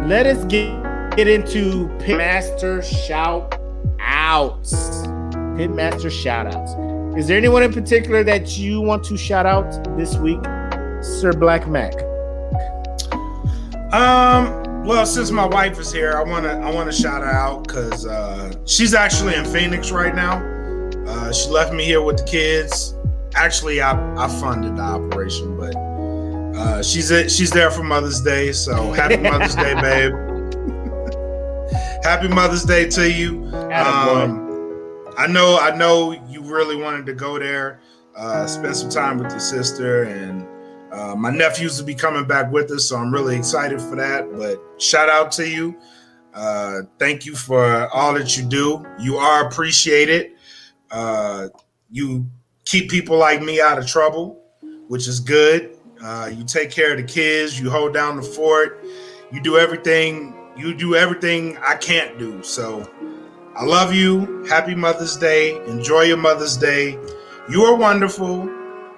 let us get into Pitmaster shout outs. Pitmaster shout outs. Is there anyone in particular that you want to shout out this week, Sir Black Mac? Well, since my wife is here, I wanna shout her out because she's actually in Phoenix right now. She left me here with the kids. Actually, I funded the operation, but she's there for Mother's Day. So happy Mother's Day, babe. Happy Mother's Day to you. I know you really wanted to go there, spend some time with your sister, and my nephews will be coming back with us, so I'm really excited for that. But shout out to you. Thank you for all that you do. You are appreciated. You keep people like me out of trouble, which is good. You take care of the kids. You hold down the fort. You do everything I can't do. So I love you. Happy Mother's Day. Enjoy your Mother's Day. You are wonderful.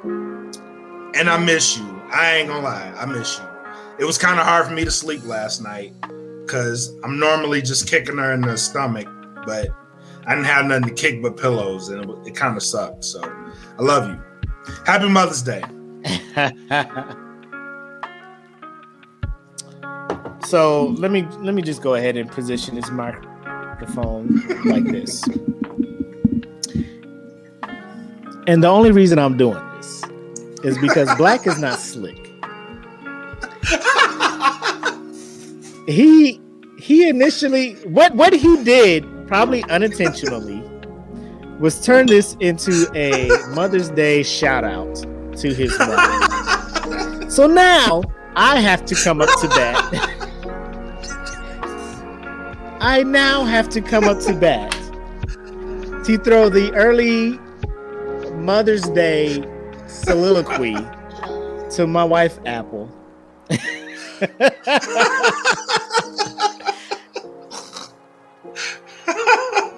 And I miss you. I ain't gonna lie. I miss you. It was kind of hard for me to sleep last night because I'm normally just kicking her in the stomach, but I didn't have nothing to kick but pillows, and it kind of sucked. So I love you. Happy Mother's Day. So let me just go ahead and position this microphone like this. And the only reason I'm doing this is because Black is not slick. He initially what he did, probably unintentionally, was turn this into a Mother's Day shout out to his mother. So now I have to come up to bat. I now have to come up to bat to throw the early Mother's Day soliloquy to my wife, Apple.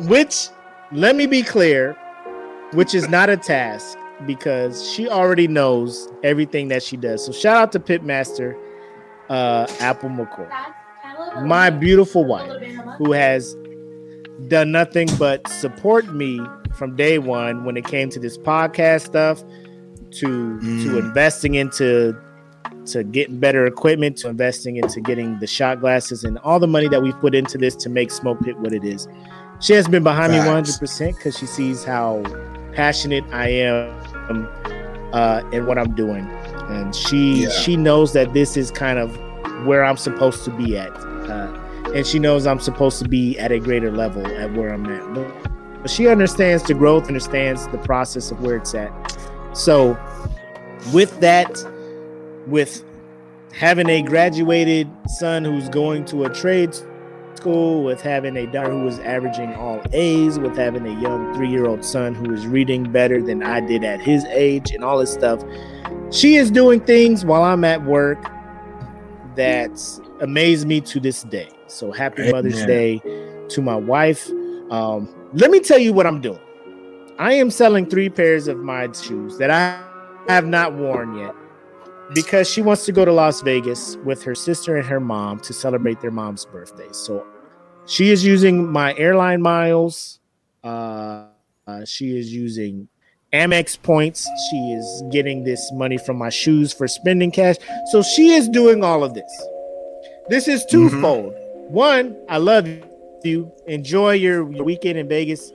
Which, let me be clear, which is not a task because she already knows everything that she does. So shout out to Pitmaster Apple McCoy, my beautiful wife, who has done nothing but support me from day one when it came to this podcast stuff, to investing into getting better equipment, to investing into getting the shot glasses and all the money that we've put into this to make Smoke Pit what it is. She has been behind me 100% because she sees how passionate I am in what I'm doing, and she knows that this is kind of where I'm supposed to be at, and she knows I'm supposed to be at a greater level at where I'm at. But she understands the growth, understands the process of where it's at. So with that, with having a graduated son who's going to a trade school, with having a daughter who was averaging all A's, with having a young 3-year-old son who is reading better than I did at his age and all this stuff, she is doing things while I'm at work that amaze me to this day. So happy Mother's Day to my wife. Let me tell you what I'm doing. I am selling 3 pairs of my shoes that I have not worn yet because she wants to go to Las Vegas with her sister and her mom to celebrate their mom's birthday. So she is using my airline miles. She is using Amex points. She is getting this money from my shoes for spending cash. So she is doing all of this. This is twofold. One, I love you. Enjoy your weekend in Vegas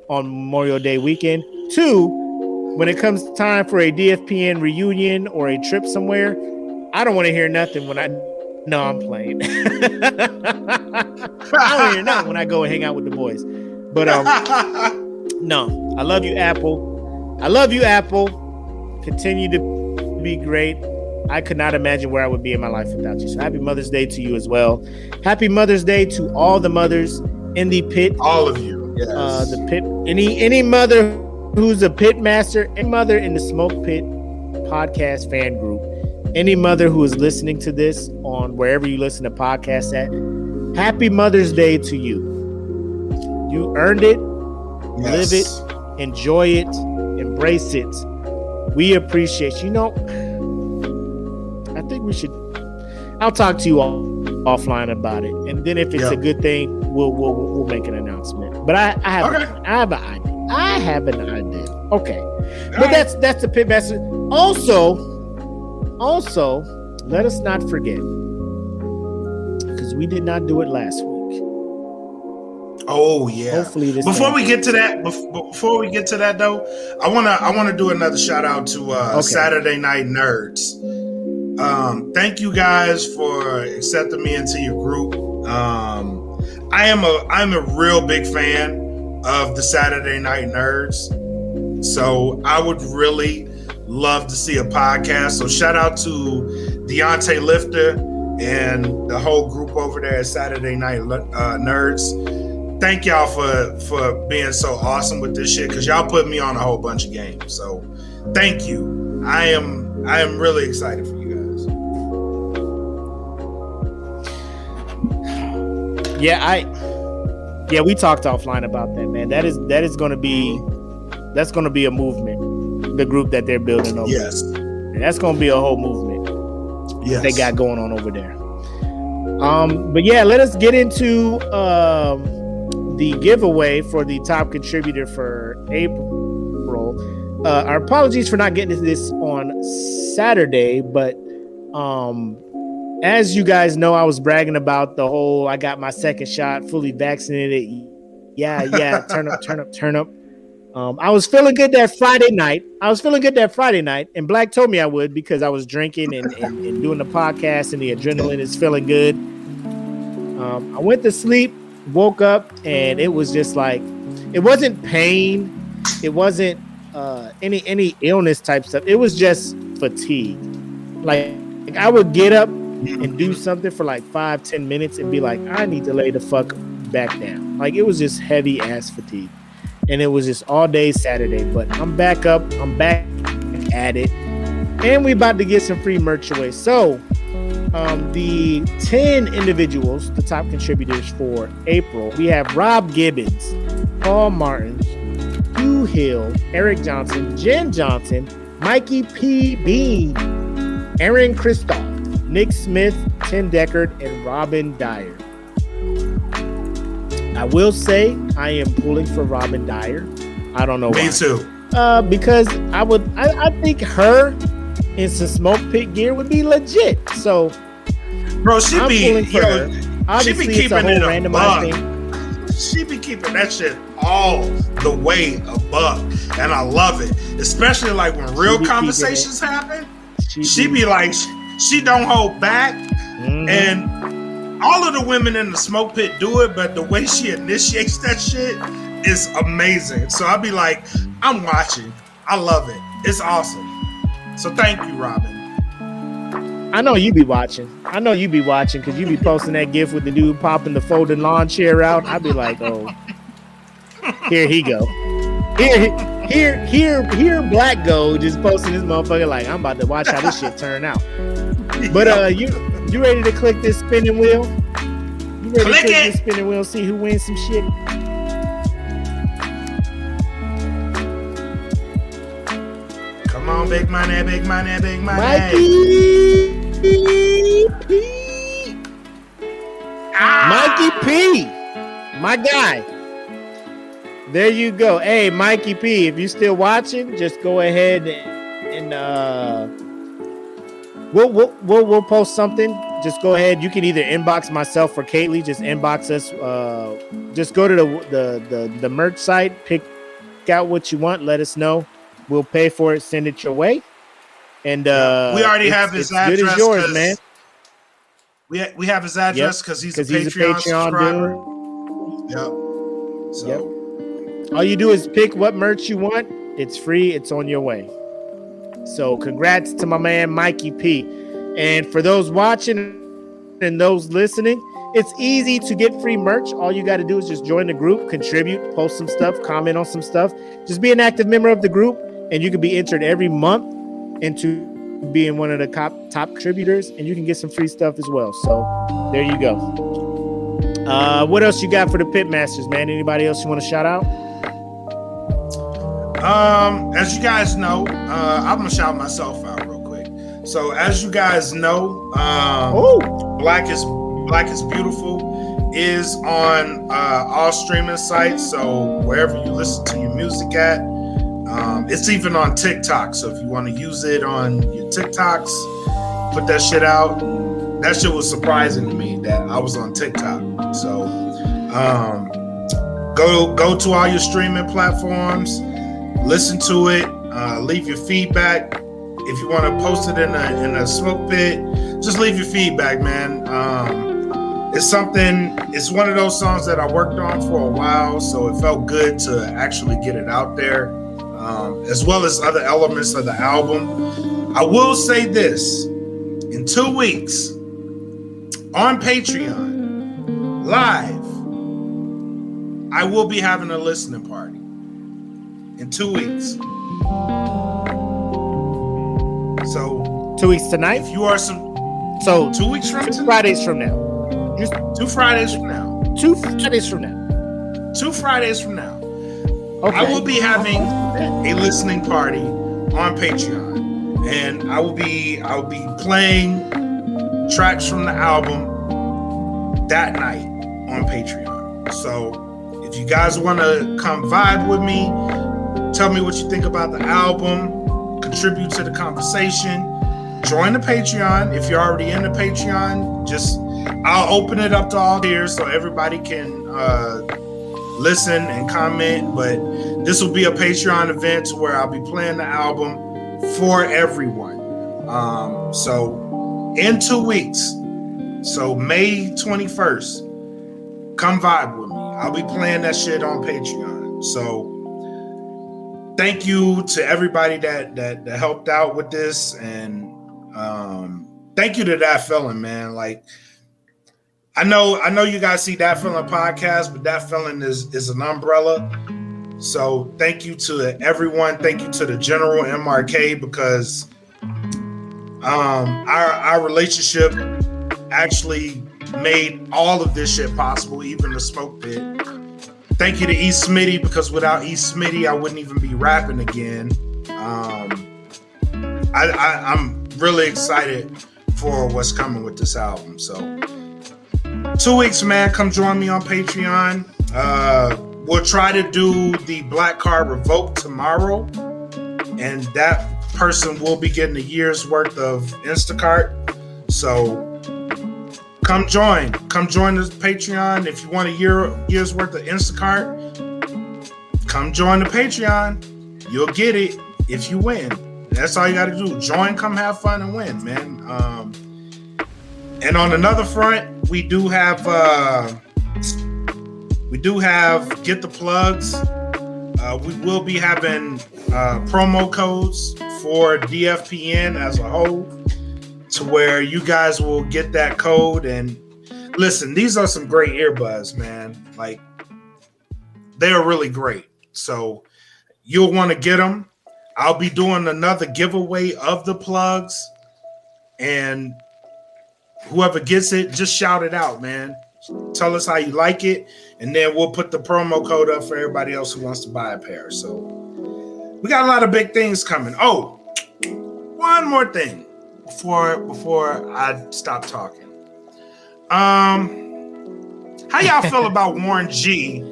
on Memorial Day weekend. 2, when it comes time for a DFPN reunion or a trip somewhere, I don't want to hear nothing when I know I'm playing. I don't hear nothing when I go and hang out with the boys. But no, I love you, Apple. I love you, Apple. Continue to be great. I could not imagine where I would be in my life without you. So happy Mother's Day to you as well. Happy Mother's Day to all the mothers in the pit. All of you. Yes. The pit. Any mother who's a pit master, any mother in the Smoke Pit podcast fan group, any mother who is listening to this on wherever you listen to podcasts at, happy Mother's Day to you. You earned it. Yes. Live it. Enjoy it. Embrace it. We appreciate you. I think we should. I'll talk to you offline about it, and then if it's a good thing, we'll make an announcement. But I have an idea. Okay, but that's the Pitmaster. Also, let us not forget, because we did not do it last week. Oh yeah. Hopefully this before we get to that though, I wanna do another shout out to Saturday Night Nerds. Thank you guys for accepting me into your group. I'm a real big fan of the Saturday Night Nerds. So I would really love to see a podcast. So shout out to Deontay Lifter and the whole group over there at Saturday Night Nerds. Thank y'all for being so awesome with this shit, because y'all put me on a whole bunch of games. So thank you. I am really excited for you guys. Yeah, we talked offline about that, man. That's going to be a movement. The group that they're building over. Yes. And that's going to be a whole movement. Yes. They got going on over there. But yeah, let us get into the giveaway for the top contributor for April. Our apologies for not getting to this on Saturday, but as you guys know, I was bragging about the whole I got my second shot, fully vaccinated. Yeah, turn up. I was feeling good that Friday night. And Black told me I would, because I was drinking and doing the podcast, and the adrenaline is feeling good. I went to sleep, woke up, and it was just like, it wasn't pain, it wasn't any illness type stuff. It was just fatigue. Like I would get up and do something for like 5-10 minutes and be like, I need to lay the fuck back down. Like it was just heavy ass fatigue. And it was just all day Saturday, but I'm back up. I'm back at it. And we about to get some free merch away. So the 10 individuals, the top contributors for April, we have Rob Gibbons, Paul Martin, Hugh Hill, Eric Johnson, Jen Johnson, Mikey P. Bean, Aaron Christoph, Nick Smith, Tim Deckard, and Robin Dyer. I will say I am pulling for Robin Dyer. I don't know why. Me too. Because I think her in some Smoke Pit gear would be legit. So, bro, I'm pulling for her. Obviously, it's a whole randomized thing. She be keeping that shit all the way a buck, and I love it. Especially like when real conversations happen. She be like, she don't hold back, and all of the women in the Smoke Pit do it, but the way she initiates that shit is amazing. So I'll be like, I'm watching. I love it. It's awesome. So thank you, Robin. I know you be watching. because you be posting that gif with the dude popping the folding lawn chair out. I'd be like, oh, here he go. Here Black go just posting this motherfucker like, I'm about to watch how this shit turn out. But you ready to click this spinning wheel? You ready to click this spinning wheel, see who wins some shit? Come on, big money, big money, big money. Mikey P. Mikey P. My guy. There you go. Hey, Mikey P, if you still watching, just go ahead and we'll post something. Just go ahead. You can either inbox myself or Kaylee. Just inbox us. Just go to the merch site, pick out what you want. Let us know. We'll pay for it. Send it your way. And we already have his address. Good as yours, man. We have his address because he's a Patreon subscriber. Yep. So all you do is pick what merch you want. It's free. It's on your way. So congrats to my man Mikey P. And for those watching and those listening, it's easy to get free merch. All you got to do is just join the group, contribute, post some stuff, comment on some stuff. Just be an active member of the group, and you can be entered every month into being one of the top contributors, and you can get some free stuff as well. So there you go. What else you got for the Pitmasters, man? Anybody else you want to shout out? As you guys know, I'm gonna shout myself out real quick. So as you guys know, Black is Beautiful is on all streaming sites. So wherever you listen to your music at, it's even on TikTok. So if you want to use it on your TikToks, put that shit out. That shit was surprising to me that I was on TikTok. So go to all your streaming platforms, listen to it, leave your feedback. If you want to post it in a smoke pit, just leave your feedback, man. It's one of those songs that I worked on for a while, so it felt good to actually get it out there, as well as other elements of the album. I will say this, in 2 weeks on Patreon, live, I will be having a listening party in 2 weeks. So 2 weeks tonight? If you are 2 weeks from tonight? Fridays from now. Just 2 Fridays from now. 2 Fridays from now. 2 Fridays from now. Okay. I will be having a listening party on Patreon, and I will be playing tracks from the album that night on Patreon. So if you guys want to come vibe with me, tell me what you think about the album, contribute to the conversation, join the Patreon. If you're already in the Patreon, I'll open it up to all tiers so everybody can listen and comment. But this will be a Patreon event where I'll be playing the album for everyone. So in 2 weeks, so May 21st, come vibe with me. I'll be playing that shit on Patreon. So thank you to everybody that helped out with this, and thank you to That Feeling, man. Like, I know you guys see That Feeling podcast, but That Feeling is an umbrella. So thank you to everyone. Thank you to the General MRK, because our relationship actually made all of this shit possible, even the smoke pit. Thank you to E. Smitty, because without E. Smitty, I wouldn't even be rapping again. I'm really excited for what's coming with this album. So 2 weeks, man, come join me on Patreon. We'll try to do the Black Card revoked tomorrow, and that person will be getting a year's worth of Instacart. So come join the Patreon. If you want a year's worth of Instacart, come join the Patreon. You'll get it if you win. That's all you got to do. Join, come have fun, and win, man. And on another front, we do have Get the Plugs. We will be having promo codes for DFPN as a whole, to where you guys will get that code. And listen, these are some great earbuds, man. Like, they are really great. So you'll want to get them. I'll be doing another giveaway of the plugs, and whoever gets it, just shout it out, man. Tell us how you like it, and then we'll put the promo code up for everybody else who wants to buy a pair. So we got a lot of big things coming. Oh, one more thing before I stop talking. How y'all feel about Warren G?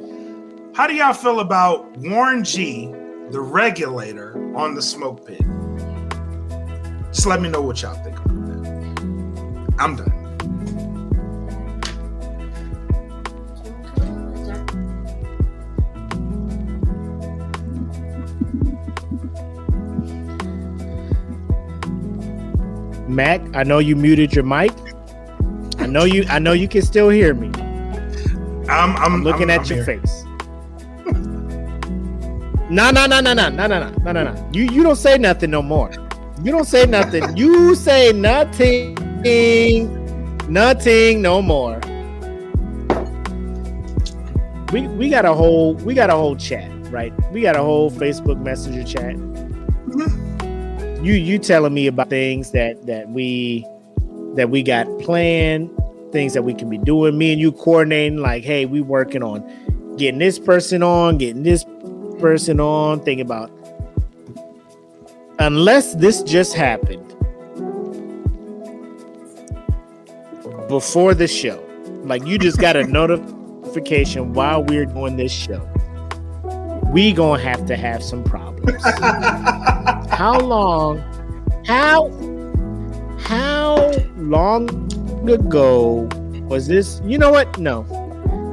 How do y'all feel about Warren G, the regulator on the smoke pit? Just let me know what y'all think about that. I'm done. Mac, I know you muted your mic. I know you can still hear me. I'm looking at your face. No. You don't say nothing no more. You don't say nothing. You say nothing. Nothing no more. We got a whole chat, right? We got a whole Facebook Messenger chat. You telling me about things that we got planned, things that we can be doing. Me and you coordinating, like, hey, we working on getting this person on, thinking about, unless this just happened before the show, like you just got a notification while we're doing this show, we gonna have to have some problems. How long ago was this? You know what? No,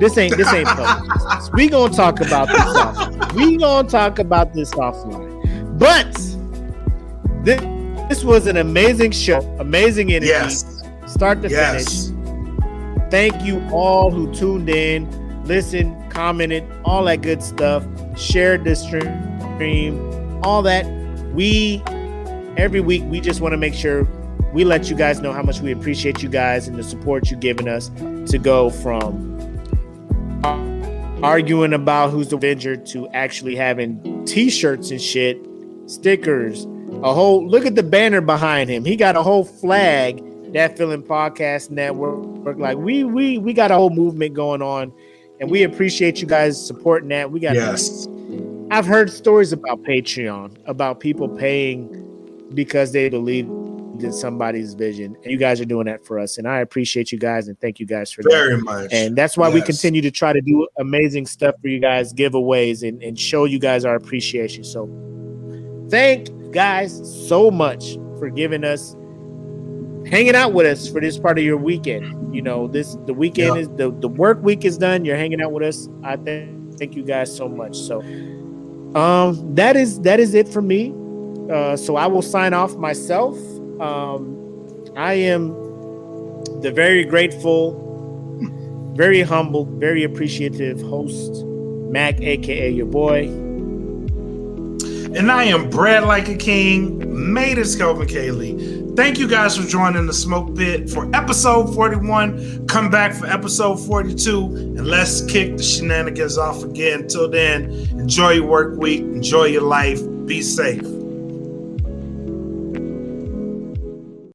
this ain't public. We gonna talk about this offline. But this was an amazing show, amazing energy, start to finish. Thank you all who tuned in, listened, commented, all that good stuff, shared this stream, all that. Every week we just want to make sure we let you guys know how much we appreciate you guys and the support you're giving us, to go from arguing about who's the Avenger to actually having t-shirts and shit, stickers, a whole, look at the banner behind him. He got a whole flag, That Feeling Podcast Network. Like we got a whole movement going on, and we appreciate you guys supporting that. We got I've heard stories about Patreon, about people paying because they believe in somebody's vision, and you guys are doing that for us, and I appreciate you guys and thank you guys for very that. much. And that's why we continue to try to do amazing stuff for you guys, giveaways, and show you guys our appreciation. So thank you guys so much for giving us, hanging out with us for this part of your weekend. You know, the weekend is the work week is done. You're hanging out with us. I thank you guys so much. So that is it for me. So I will sign off myself. I am the very grateful, very humble, very appreciative host, Mac, aka your boy. And I am bred like a king, made as Kelvin Kaylee. Thank you guys for joining the Smoke Pit for episode 41. Come back for episode 42 and let's kick the shenanigans off again. Till then, enjoy your work week, enjoy your life, be safe.